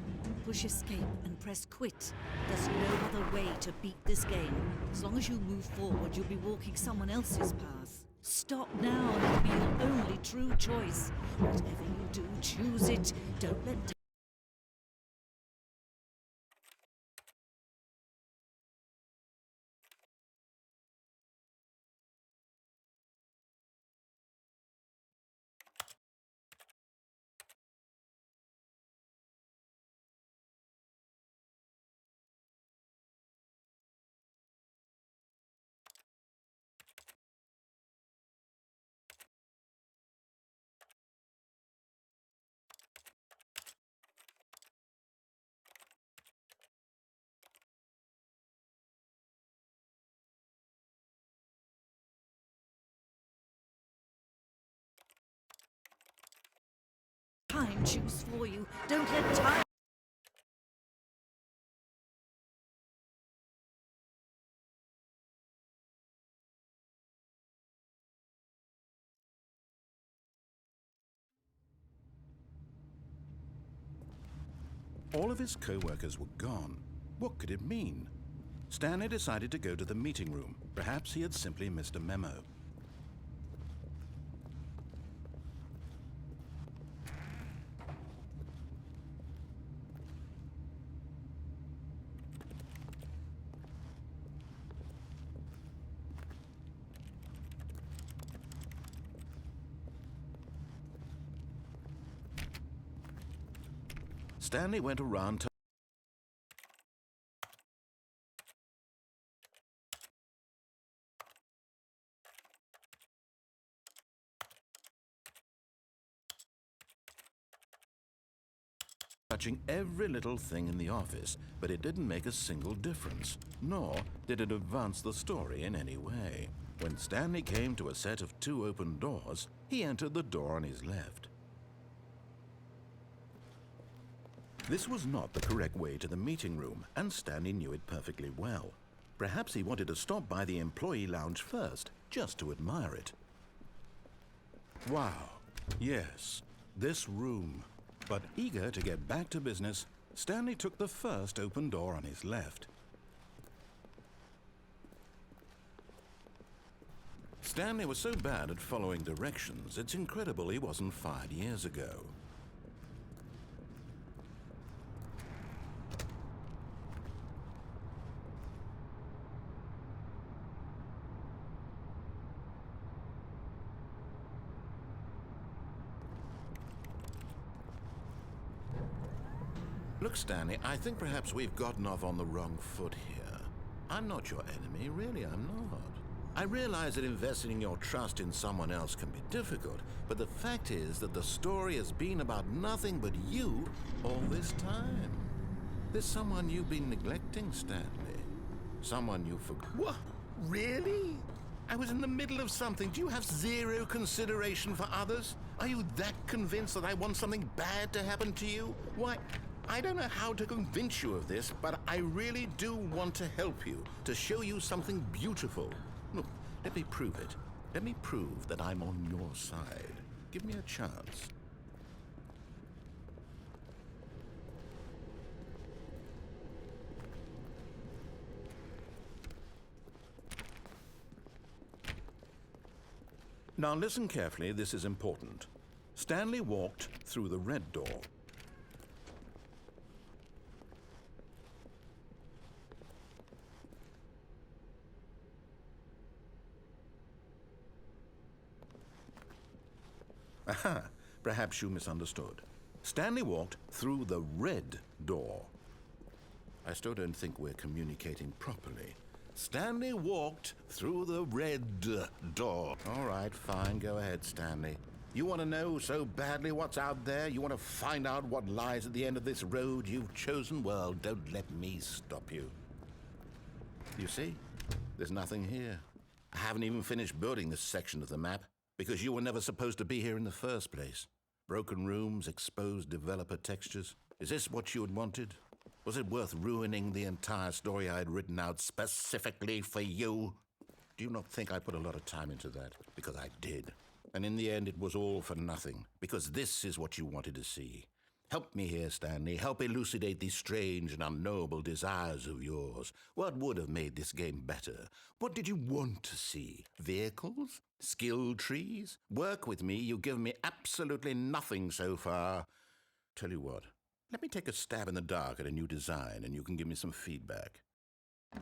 Push escape and press quit. There's no other way to beat this game. As long as you move forward, you'll be walking someone else's path. Stop now and it'll be your only true choice. Whatever you do, choose it. Don't let time choose for you. Don't let time. All of his co-workers were gone. What could it mean? Stanley decided to go to the meeting room. Perhaps he had simply missed a memo. Stanley went around touching every little thing in the office, but it didn't make a single difference, nor did it advance the story in any way. When Stanley came to a set of 2 open doors, he entered the door on his left. This was not the correct way to the meeting room, and Stanley knew it perfectly well. Perhaps he wanted to stop by the employee lounge first, just to admire it. Wow, yes, this room. But eager to get back to business, Stanley took the first open door on his left. Stanley was so bad at following directions, it's incredible he wasn't fired years ago. Look, Stanley, I think perhaps we've gotten off on the wrong foot here. I'm not your enemy, really, I'm not. I realize that investing your trust in someone else can be difficult, but the fact is that the story has been about nothing but you all this time. There's someone you've been neglecting, Stanley. Someone you forgot. What? Really? I was in the middle of something. Do you have zero consideration for others? Are you that convinced that I want something bad to happen to you? Why, I don't know how to convince you of this, but I really do want to help you, to show you something beautiful. Look, let me prove it. Let me prove that I'm on your side. Give me a chance. Now listen carefully, this is important. Stanley walked through the red door. Aha, perhaps you misunderstood. Stanley walked through the red door. I still don't think we're communicating properly. Stanley walked through the red door. All right, fine. Go ahead, Stanley. You want to know so badly what's out there? You want to find out what lies at the end of this road you've chosen? Well, don't let me stop you. You see? There's nothing here. I haven't even finished building this section of the map because you were never supposed to be here in the first place. Broken rooms, exposed developer textures. Is this what you had wanted? Was it worth ruining the entire story I had written out specifically for you? Do you not think I put a lot of time into that? Because I did. And in the end, it was all for nothing, because this is what you wanted to see. Help me here, Stanley. Help elucidate these strange and unknowable desires of yours. What would have made this game better? What did you want to see? Vehicles? Skill trees? Work with me. You've given me absolutely nothing so far. Tell you what, let me take a stab in the dark at a new design, and you can give me some feedback.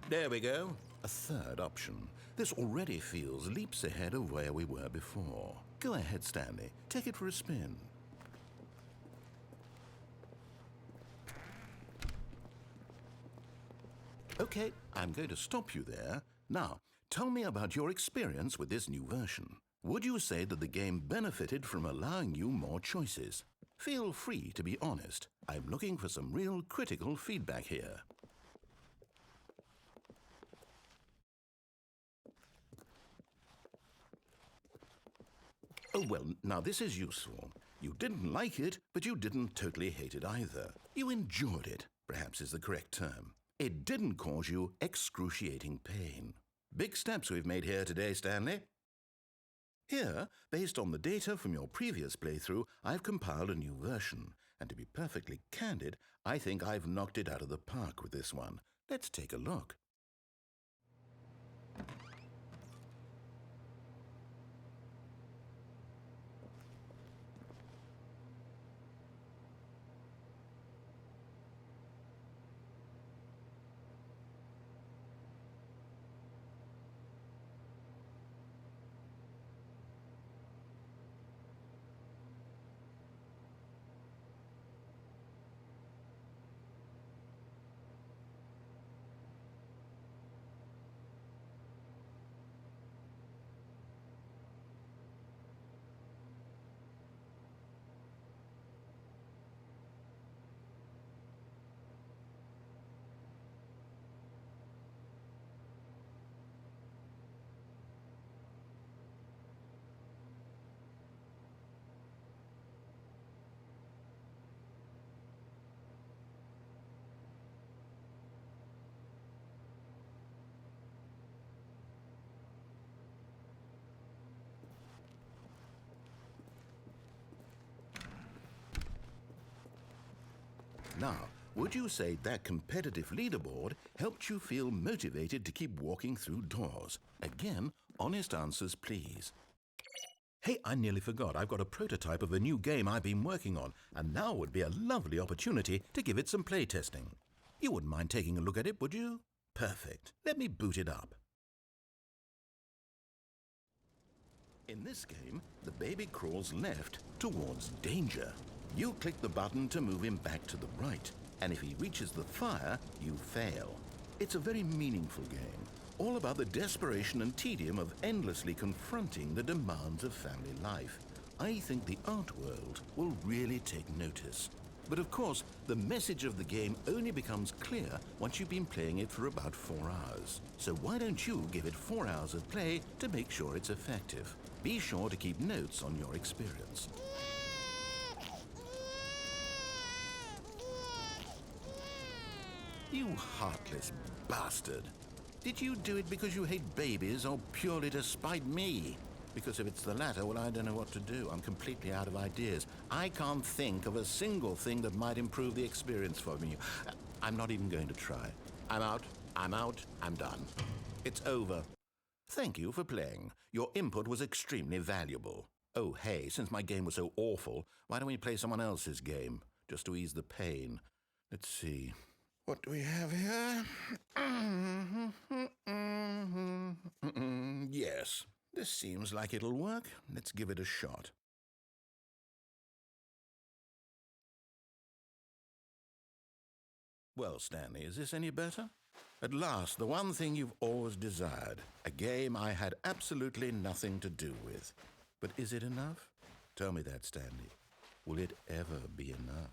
There we go. A third option. This already feels leaps ahead of where we were before. Go ahead, Stanley. Take it for a spin. Okay, I'm going to stop you there. Now, tell me about your experience with this new version. Would you say that the game benefited from allowing you more choices? Feel free to be honest. I'm looking for some real critical feedback here. Oh, well, now this is useful. You didn't like it, but you didn't totally hate it either. You enjoyed it, perhaps is the correct term. It didn't cause you excruciating pain. Big steps we've made here today, Stanley. Here, based on the data from your previous playthrough, I've compiled a new version. And to be perfectly candid, I think I've knocked it out of the park with this one. Let's take a look. Now, would you say that competitive leaderboard helped you feel motivated to keep walking through doors? Again, honest answers, please. Hey, I nearly forgot. I've got a prototype of a new game I've been working on, and now would be a lovely opportunity to give it some playtesting. You wouldn't mind taking a look at it, would you? Perfect. Let me boot it up. In this game, the baby crawls left towards danger. You click the button to move him back to the right, and if he reaches the fire, you fail. It's a very meaningful game, all about the desperation and tedium of endlessly confronting the demands of family life. I think the art world will really take notice. But of course, the message of the game only becomes clear once you've been playing it for about 4 hours. So why don't you give it 4 hours of play to make sure it's effective? Be sure to keep notes on your experience. You heartless bastard. Did you do it because you hate babies or purely to spite me? Because if it's the latter, well, I don't know what to do. I'm completely out of ideas. I can't think of a single thing that might improve the experience for me. I'm not even going to try. I'm out, I'm done. It's over. Thank you for playing. Your input was extremely valuable. Oh, hey, since my game was so awful, why don't we play someone else's game? Just to ease the pain. Let's see. What do we have here? Yes, this seems like it'll work. Let's give it a shot. Well, Stanley, is this any better? At last, the one thing you've always desired, a game I had absolutely nothing to do with. But is it enough? Tell me that, Stanley. Will it ever be enough?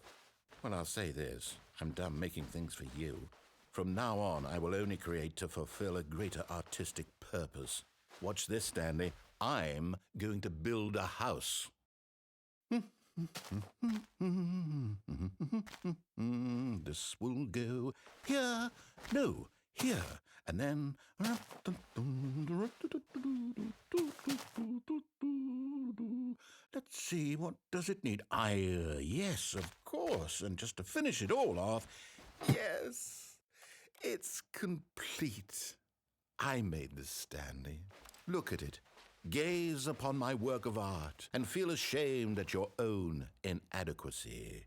Well, I'll say this. I'm done making things for you. From now on, I will only create to fulfill a greater artistic purpose. Watch this, Stanley. I'm going to build a house. This will go here, no, here, and then. Let's see, what does it need? Yes, of course, and just to finish it all off, yes, it's complete. I made this, Stanley. Look at it. Gaze upon my work of art and feel ashamed at your own inadequacy.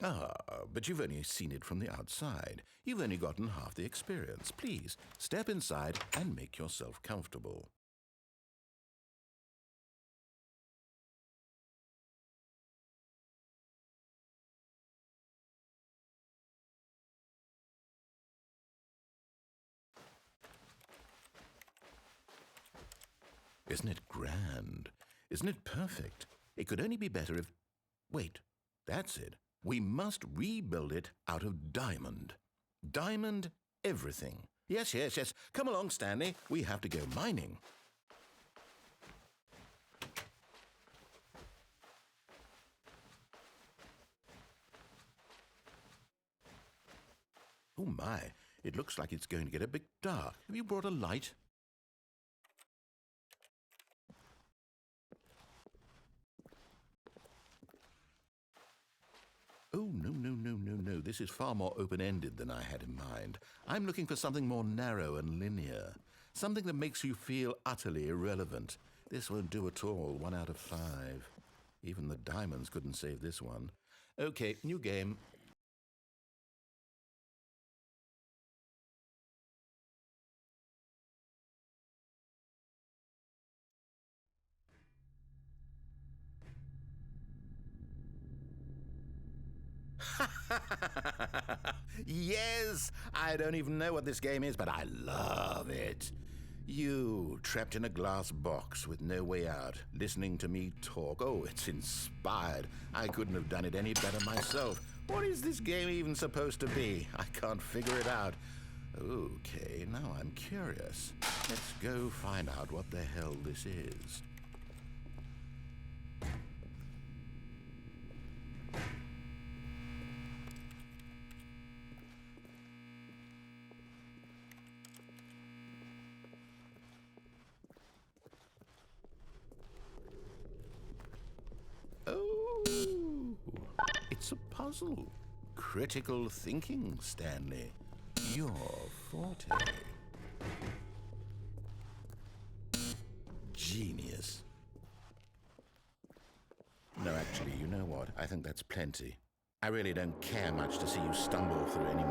Ah, but you've only seen it from the outside. You've only gotten half the experience. Please, step inside and make yourself comfortable. Isn't it grand? Isn't it perfect? It could only be better if... Wait, that's it. We must rebuild it out of diamond. Diamond everything. Yes, yes, yes. Come along, Stanley. We have to go mining. Oh my, it looks like it's going to get a bit dark. Have you brought a light? Oh, no, no, no, no, no. This is far more open-ended than I had in mind. I'm looking for something more narrow and linear. Something that makes you feel utterly irrelevant. This won't do at all. 1 out of 5. Even the diamonds couldn't save this one. Okay, new game. Yes! I don't even know what this game is, but I love it. You, trapped in a glass box with no way out, listening to me talk. Oh, it's inspired. I couldn't have done it any better myself. What is this game even supposed to be? I can't figure it out. Okay, now I'm curious. Let's go find out what the hell this is. Oh, it's a puzzle. Critical thinking, Stanley. Your forte. Genius. No, actually, you know what? I think that's plenty. I really don't care much to see you stumble through any...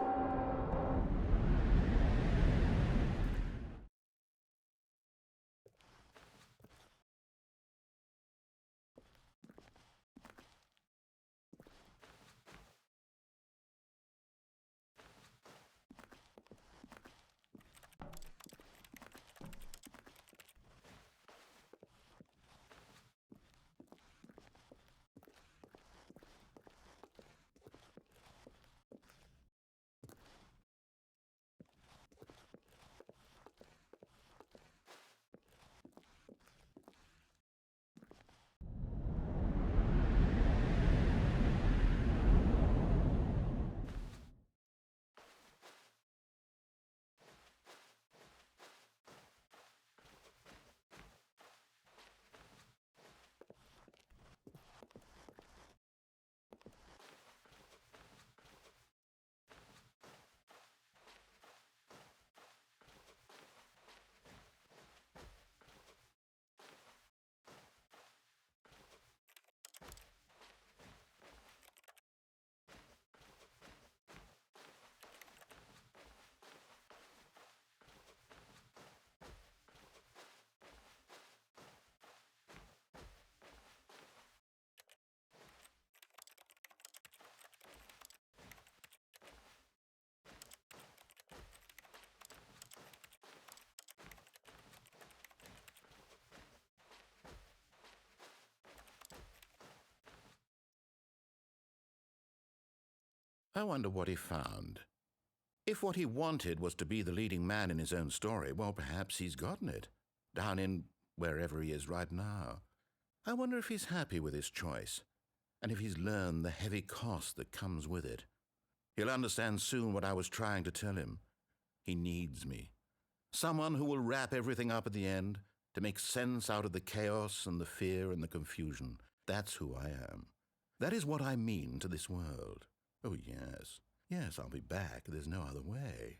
I wonder what he found. If what he wanted was to be the leading man in his own story, well, perhaps he's gotten it, down in wherever he is right now. I wonder if he's happy with his choice, and if he's learned the heavy cost that comes with it. He'll understand soon what I was trying to tell him. He needs me. Someone who will wrap everything up at the end, to make sense out of the chaos and the fear and the confusion. That's who I am. That is what I mean to this world. Oh, yes. Yes, I'll be back. There's no other way.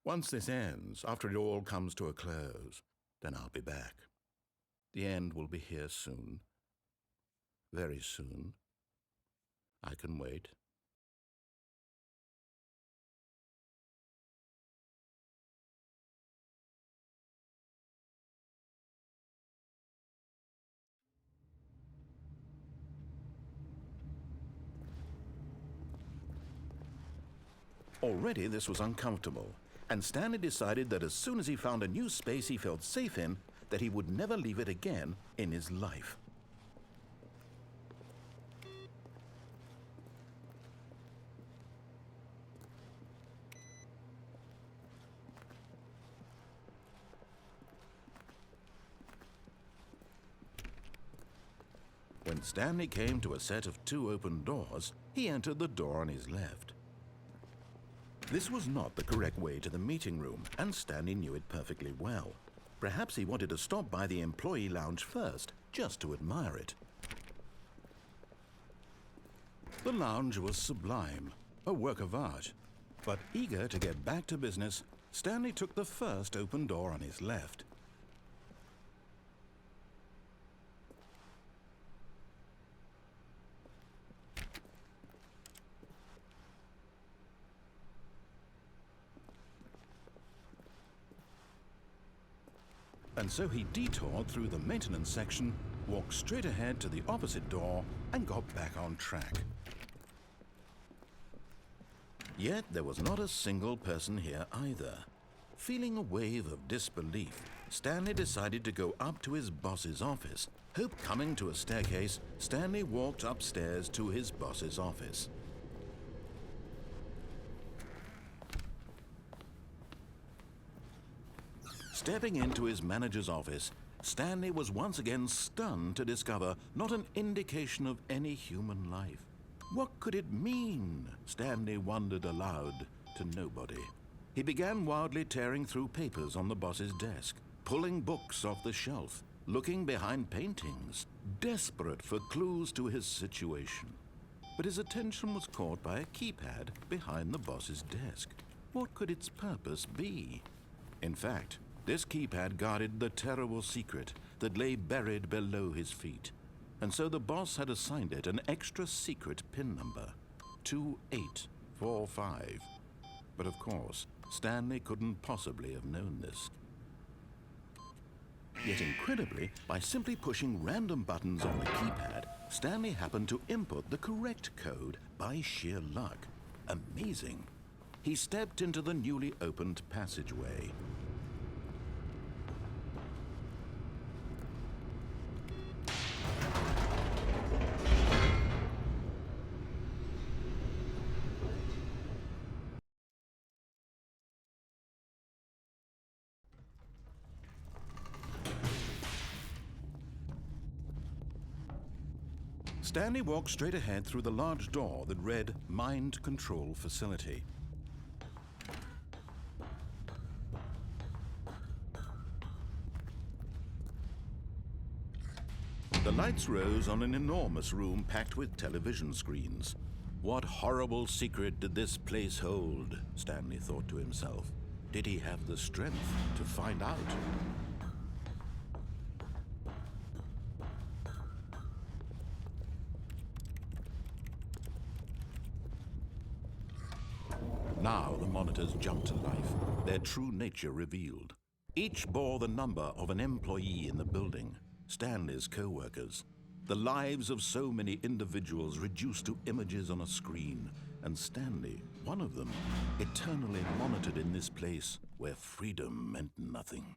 Once this ends, after it all comes to a close, then I'll be back. The end will be here soon. Very soon. I can wait. Already this was uncomfortable, and Stanley decided that as soon as he found a new space he felt safe in, that he would never leave it again in his life. When Stanley came to a set of 2 open doors, he entered the door on his left. This was not the correct way to the meeting room, and Stanley knew it perfectly well. Perhaps he wanted to stop by the employee lounge first, just to admire it. The lounge was sublime, a work of art. But eager to get back to business, Stanley took the first open door on his left. And so he detoured through the maintenance section, walked straight ahead to the opposite door, and got back on track. Yet there was not a single person here either. Feeling a wave of disbelief, Stanley decided to go up to his boss's office. Coming to a staircase, Stanley walked upstairs to his boss's office. Stepping into his manager's office, Stanley was once again stunned to discover not an indication of any human life. What could it mean? Stanley wondered aloud to nobody. He began wildly tearing through papers on the boss's desk, pulling books off the shelf, looking behind paintings, desperate for clues to his situation. But his attention was caught by a keypad behind the boss's desk. What could its purpose be? In fact, this keypad guarded the terrible secret that lay buried below his feet. And so the boss had assigned it an extra secret PIN number, 2845. But of course, Stanley couldn't possibly have known this. Yet incredibly, by simply pushing random buttons on the keypad, Stanley happened to input the correct code by sheer luck. Amazing. He stepped into the newly opened passageway. Stanley walked straight ahead through the large door that read Mind Control Facility. The lights rose on an enormous room packed with television screens. What horrible secret did this place hold? Stanley thought to himself. Did he have the strength to find out? Now the monitors jumped to life, their true nature revealed. Each bore the number of an employee in the building, Stanley's co-workers. The lives of so many individuals reduced to images on a screen, and Stanley, one of them, eternally monitored in this place where freedom meant nothing.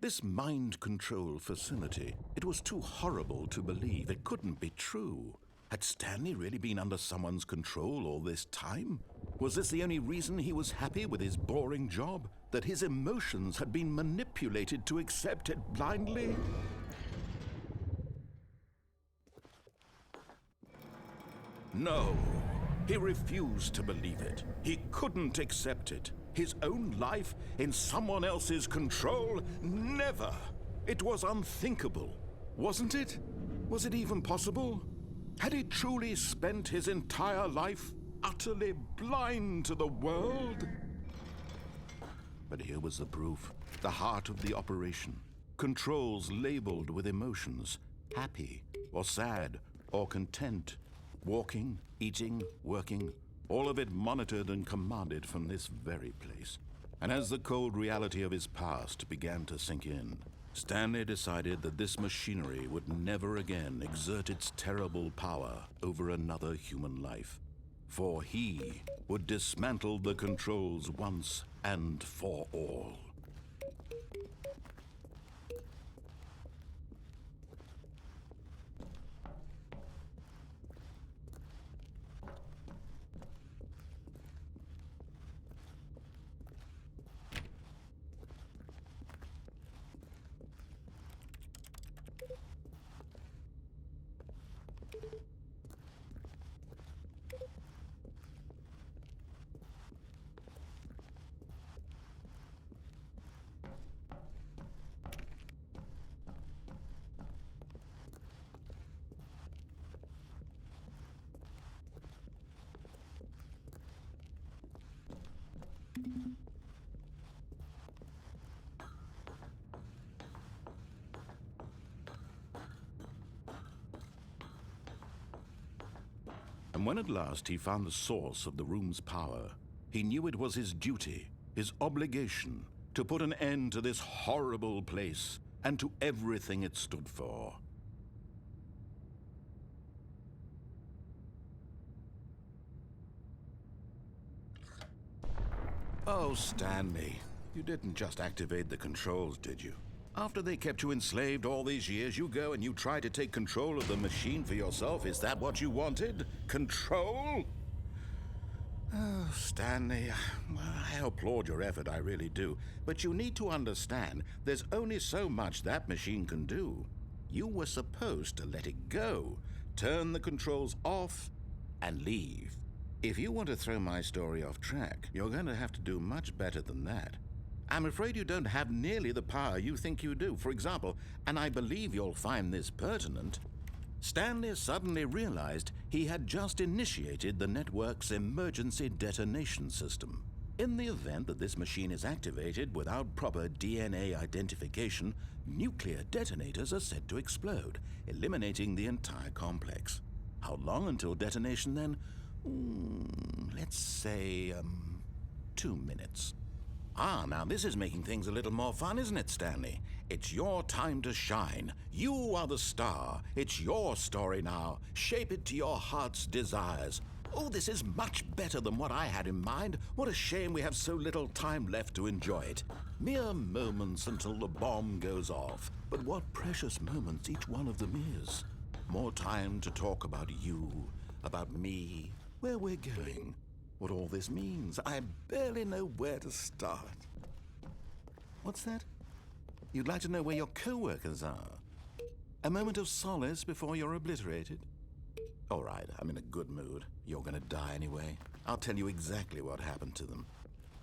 This mind control facility, it was too horrible to believe. It couldn't be true. Had Stanley really been under someone's control all this time? Was this the only reason he was happy with his boring job? That his emotions had been manipulated to accept it blindly? No, he refused to believe it. He couldn't accept it. His own life in someone else's control? Never! It was unthinkable, wasn't it? Was it even possible? Had he truly spent his entire life utterly blind to the world? But here was the proof. The heart of the operation. Controls labeled with emotions. Happy, or sad, or content. Walking, eating, working. All of it monitored and commanded from this very place. And as the cold reality of his past began to sink in, Stanley decided that this machinery would never again exert its terrible power over another human life. For he would dismantle the controls once and for all. And when at last he found the source of the room's power, he knew it was his duty, his obligation, to put an end to this horrible place and to everything it stood for. Oh, Stanley, you didn't just activate the controls, did you? After they kept you enslaved all these years, you go and you try to take control of the machine for yourself. Is that what you wanted? Control? Oh, Stanley, I applaud your effort, I really do. But you need to understand, there's only so much that machine can do. You were supposed to let it go, turn the controls off, and leave. If you want to throw my story off track, you're going to have to do much better than that. I'm afraid you don't have nearly the power you think you do. For example, and I believe you'll find this pertinent, Stanley suddenly realized he had just initiated the network's emergency detonation system. In the event that this machine is activated without proper DNA identification, nuclear detonators are said to explode, eliminating the entire complex. How long until detonation then? Let's say, 2 minutes. Ah, now this is making things a little more fun, isn't it, Stanley? It's your time to shine. You are the star. It's your story now. Shape it to your heart's desires. Oh, this is much better than what I had in mind. What a shame we have so little time left to enjoy it. Mere moments until the bomb goes off. But what precious moments each one of them is. More time to talk about you, about me, where we're going. What all this means. I barely know where to start. What's that? You'd like to know where your co-workers are? A moment of solace before you're obliterated? All right, I'm in a good mood. You're gonna die anyway. I'll tell you exactly what happened to them.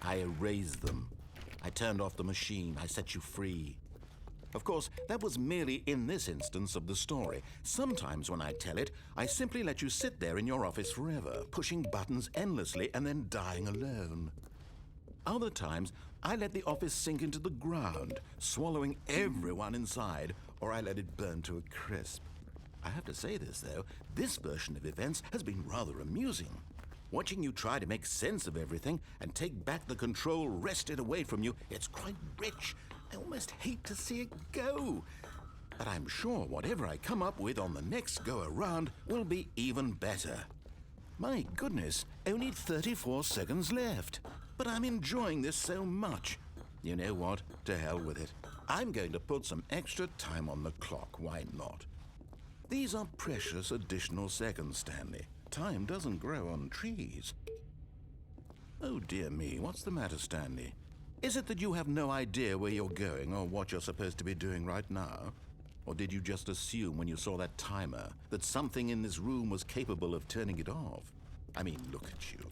I erased them. I turned off the machine. I set you free. Of course, that was merely in this instance of the story. Sometimes when I tell it, I simply let you sit there in your office forever, pushing buttons endlessly and then dying alone. Other times, I let the office sink into the ground, swallowing everyone inside, or I let it burn to a crisp. I have to say this, though, this version of events has been rather amusing. Watching you try to make sense of everything and take back the control wrested away from you, it's quite rich. I almost hate to see it go. But I'm sure whatever I come up with on the next go-around will be even better. My goodness, only 34 seconds left. But I'm enjoying this so much. You know what? To hell with it. I'm going to put some extra time on the clock, why not? These are precious additional seconds, Stanley. Time doesn't grow on trees. Oh dear me, what's the matter, Stanley? Is it that you have no idea where you're going or what you're supposed to be doing right now? Or did you just assume when you saw that timer that something in this room was capable of turning it off? I mean, look at you.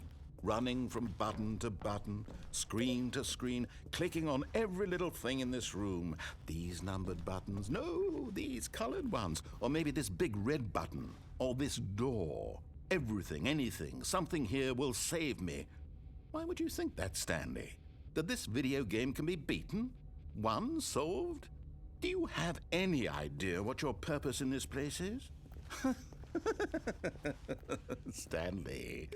Running from button to button, screen to screen, clicking on every little thing in this room. These numbered buttons, no, these colored ones. Or maybe this big red button, or this door. Everything, anything, something here will save me. Why would you think that, Stanley? That this video game can be beaten? Won? Solved? Do you have any idea what your purpose in this place is? Stanley,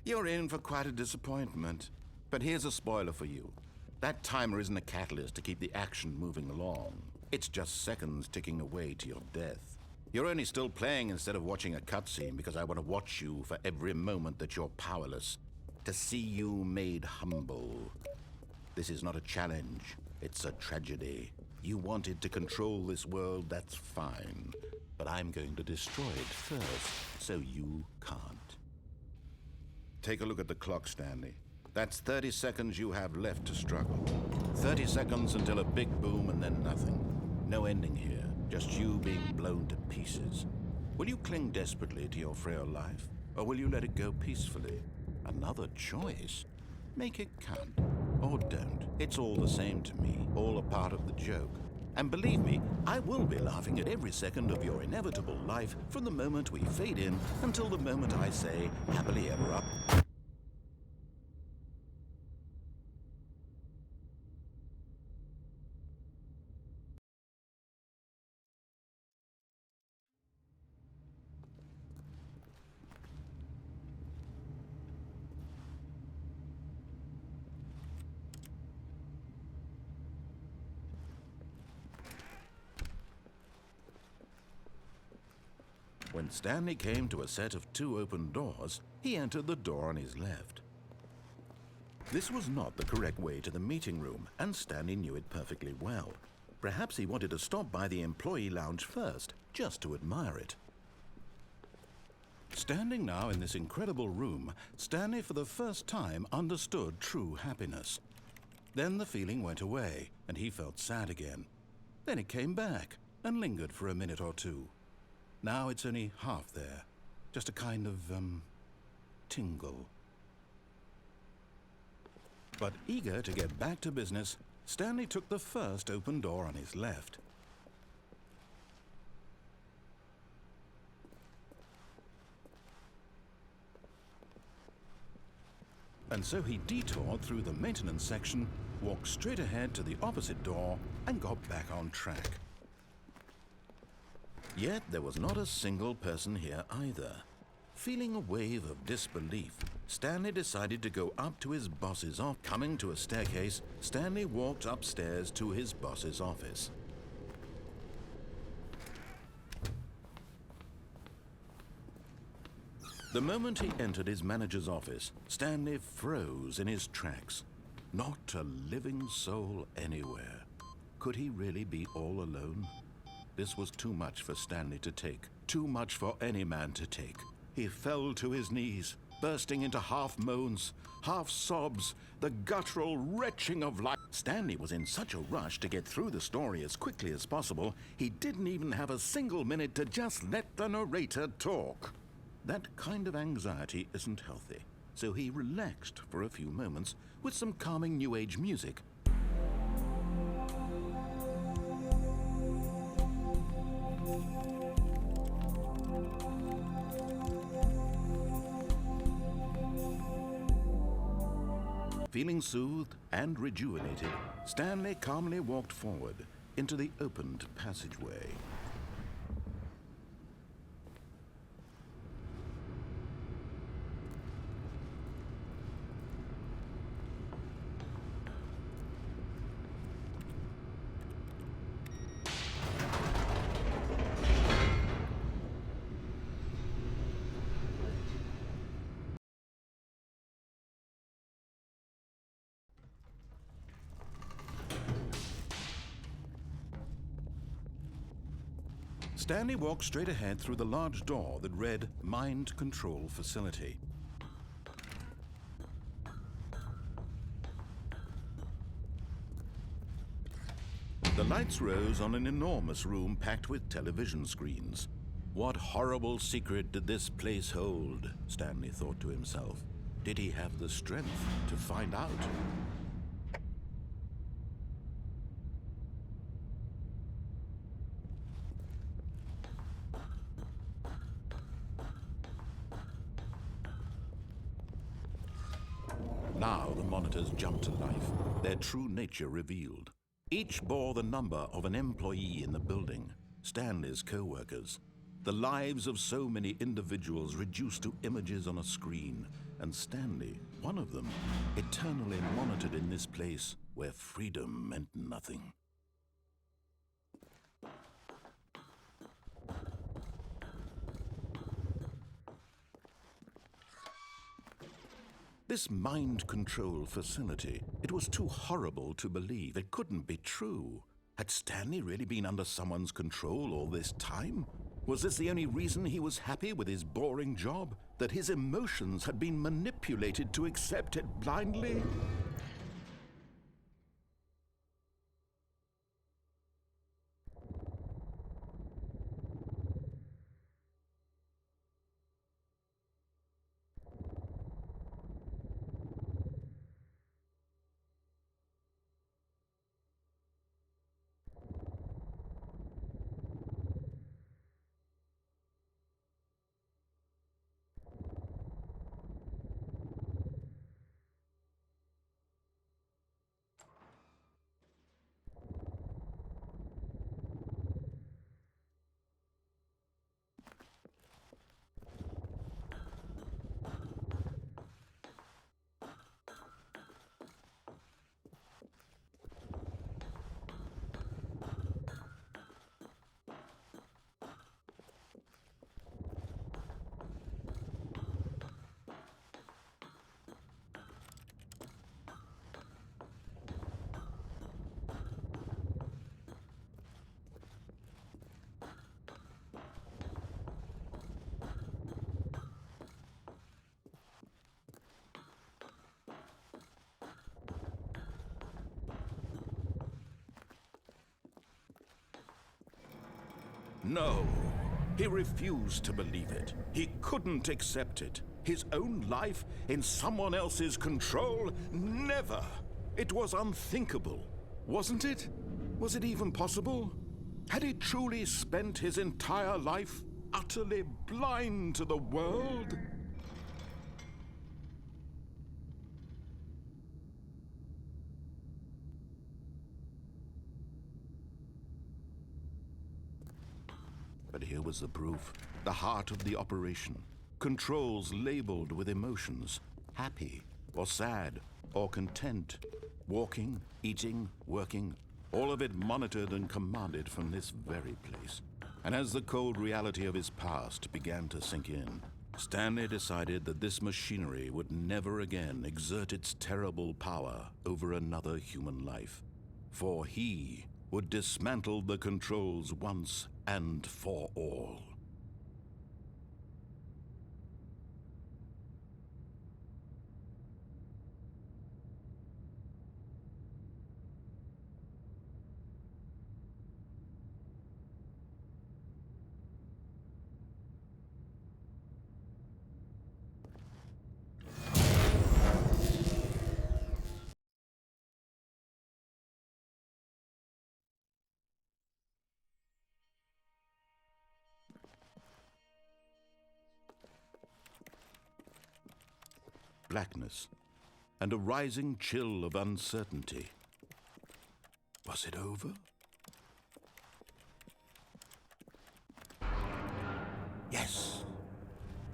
you're in for quite a disappointment. But here's a spoiler for you. That timer isn't a catalyst to keep the action moving along. It's just seconds ticking away to your death. You're only still playing instead of watching a cutscene because I want to watch you for every moment that you're powerless. To see you made humble. This is not a challenge. It's a tragedy. You wanted to control this world, that's fine. But I'm going to destroy it first, so you can't. Take a look at the clock, Stanley. That's 30 seconds you have left to struggle. 30 seconds until a big boom and then nothing. No ending here, just you being blown to pieces. Will you cling desperately to your frail life, or will you let it go peacefully? Another choice? Make it count. Or don't. It's all the same to me, all a part of the joke. And believe me, I will be laughing at every second of your inevitable life from the moment we fade in until the moment I say, happily ever after. When Stanley came to a set of 2 open doors, he entered the door on his left. This was not the correct way to the meeting room, and Stanley knew it perfectly well. Perhaps he wanted to stop by the employee lounge first, just to admire it. Standing now in this incredible room, Stanley for the first time understood true happiness. Then the feeling went away, and he felt sad again. Then it came back, and lingered for a minute or two. Now it's only half there. Just a kind of, tingle. But eager to get back to business, Stanley took the first open door on his left. And so he detoured through the maintenance section, walked straight ahead to the opposite door, and got back on track. Yet there was not a single person here either. Feeling a wave of disbelief, Stanley decided to go up to his boss's office. Coming to a staircase, Stanley walked upstairs to his boss's office. The moment he entered his manager's office, Stanley froze in his tracks. Not a living soul anywhere. Could he really be all alone? This was too much for Stanley to take, too much for any man to take. He fell to his knees, bursting into half moans, half sobs, the guttural retching of life. Stanley was in such a rush to get through the story as quickly as possible, he didn't even have a single minute to just let the narrator talk. That kind of anxiety isn't healthy, so he relaxed for a few moments with some calming New Age music. Feeling soothed and rejuvenated, Stanley calmly walked forward into the opened passageway. Stanley walked straight ahead through the large door that read Mind Control Facility. The lights rose on an enormous room packed with television screens. What horrible secret did this place hold? Stanley thought to himself. Did he have the strength to find out? Now the monitors jumped to life, their true nature revealed. Each bore the number of an employee in the building, Stanley's co-workers. The lives of so many individuals reduced to images on a screen, and Stanley, one of them, eternally monitored in this place where freedom meant nothing. This mind control facility, it was too horrible to believe. It couldn't be true. Had Stanley really been under someone's control all this time? Was this the only reason he was happy with his boring job? That his emotions had been manipulated to accept it blindly? No, he refused to believe it. He couldn't accept it. His own life in someone else's control? Never! It was unthinkable, wasn't it? Was it even possible? Had he truly spent his entire life utterly blind to the world? But here was the proof, the heart of the operation. Controls labeled with emotions, happy or sad or content. Walking, eating, working, all of it monitored and commanded from this very place. And as the cold reality of his past began to sink in, Stanley decided that this machinery would never again exert its terrible power over another human life. For he would dismantle the controls once and for all. Blackness, and a rising chill of uncertainty. Was it over? Yes.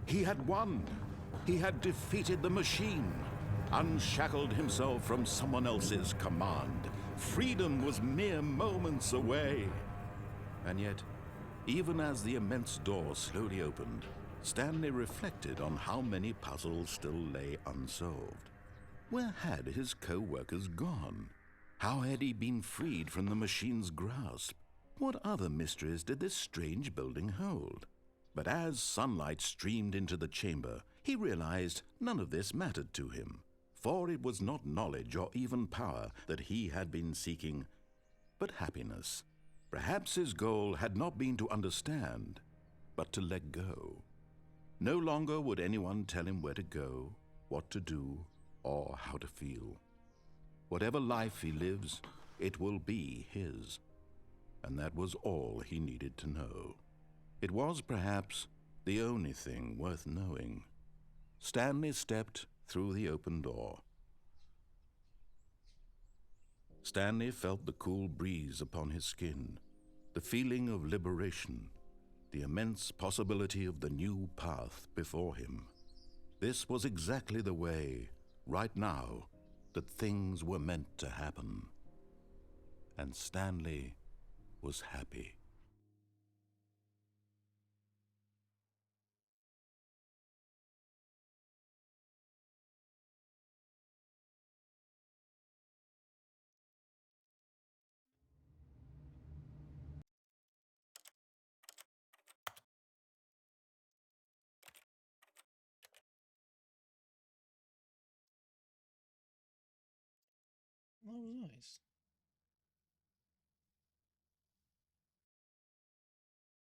He had won. He had defeated the machine, unshackled himself from someone else's command. Freedom was mere moments away. And yet, even as the immense door slowly opened, Stanley reflected on how many puzzles still lay unsolved. Where had his co-workers gone? How had he been freed from the machine's grasp? What other mysteries did this strange building hold? But as sunlight streamed into the chamber, he realized none of this mattered to him, for it was not knowledge or even power that he had been seeking, but happiness. Perhaps his goal had not been to understand, but to let go. No longer would anyone tell him where to go, what to do, or how to feel. Whatever life he lives, it will be his. And that was all he needed to know. It was perhaps the only thing worth knowing. Stanley stepped through the open door. Stanley felt the cool breeze upon his skin, the feeling of liberation, the immense possibility of the new path before him. This was exactly the way, right now, that things were meant to happen. And Stanley was happy. That was nice.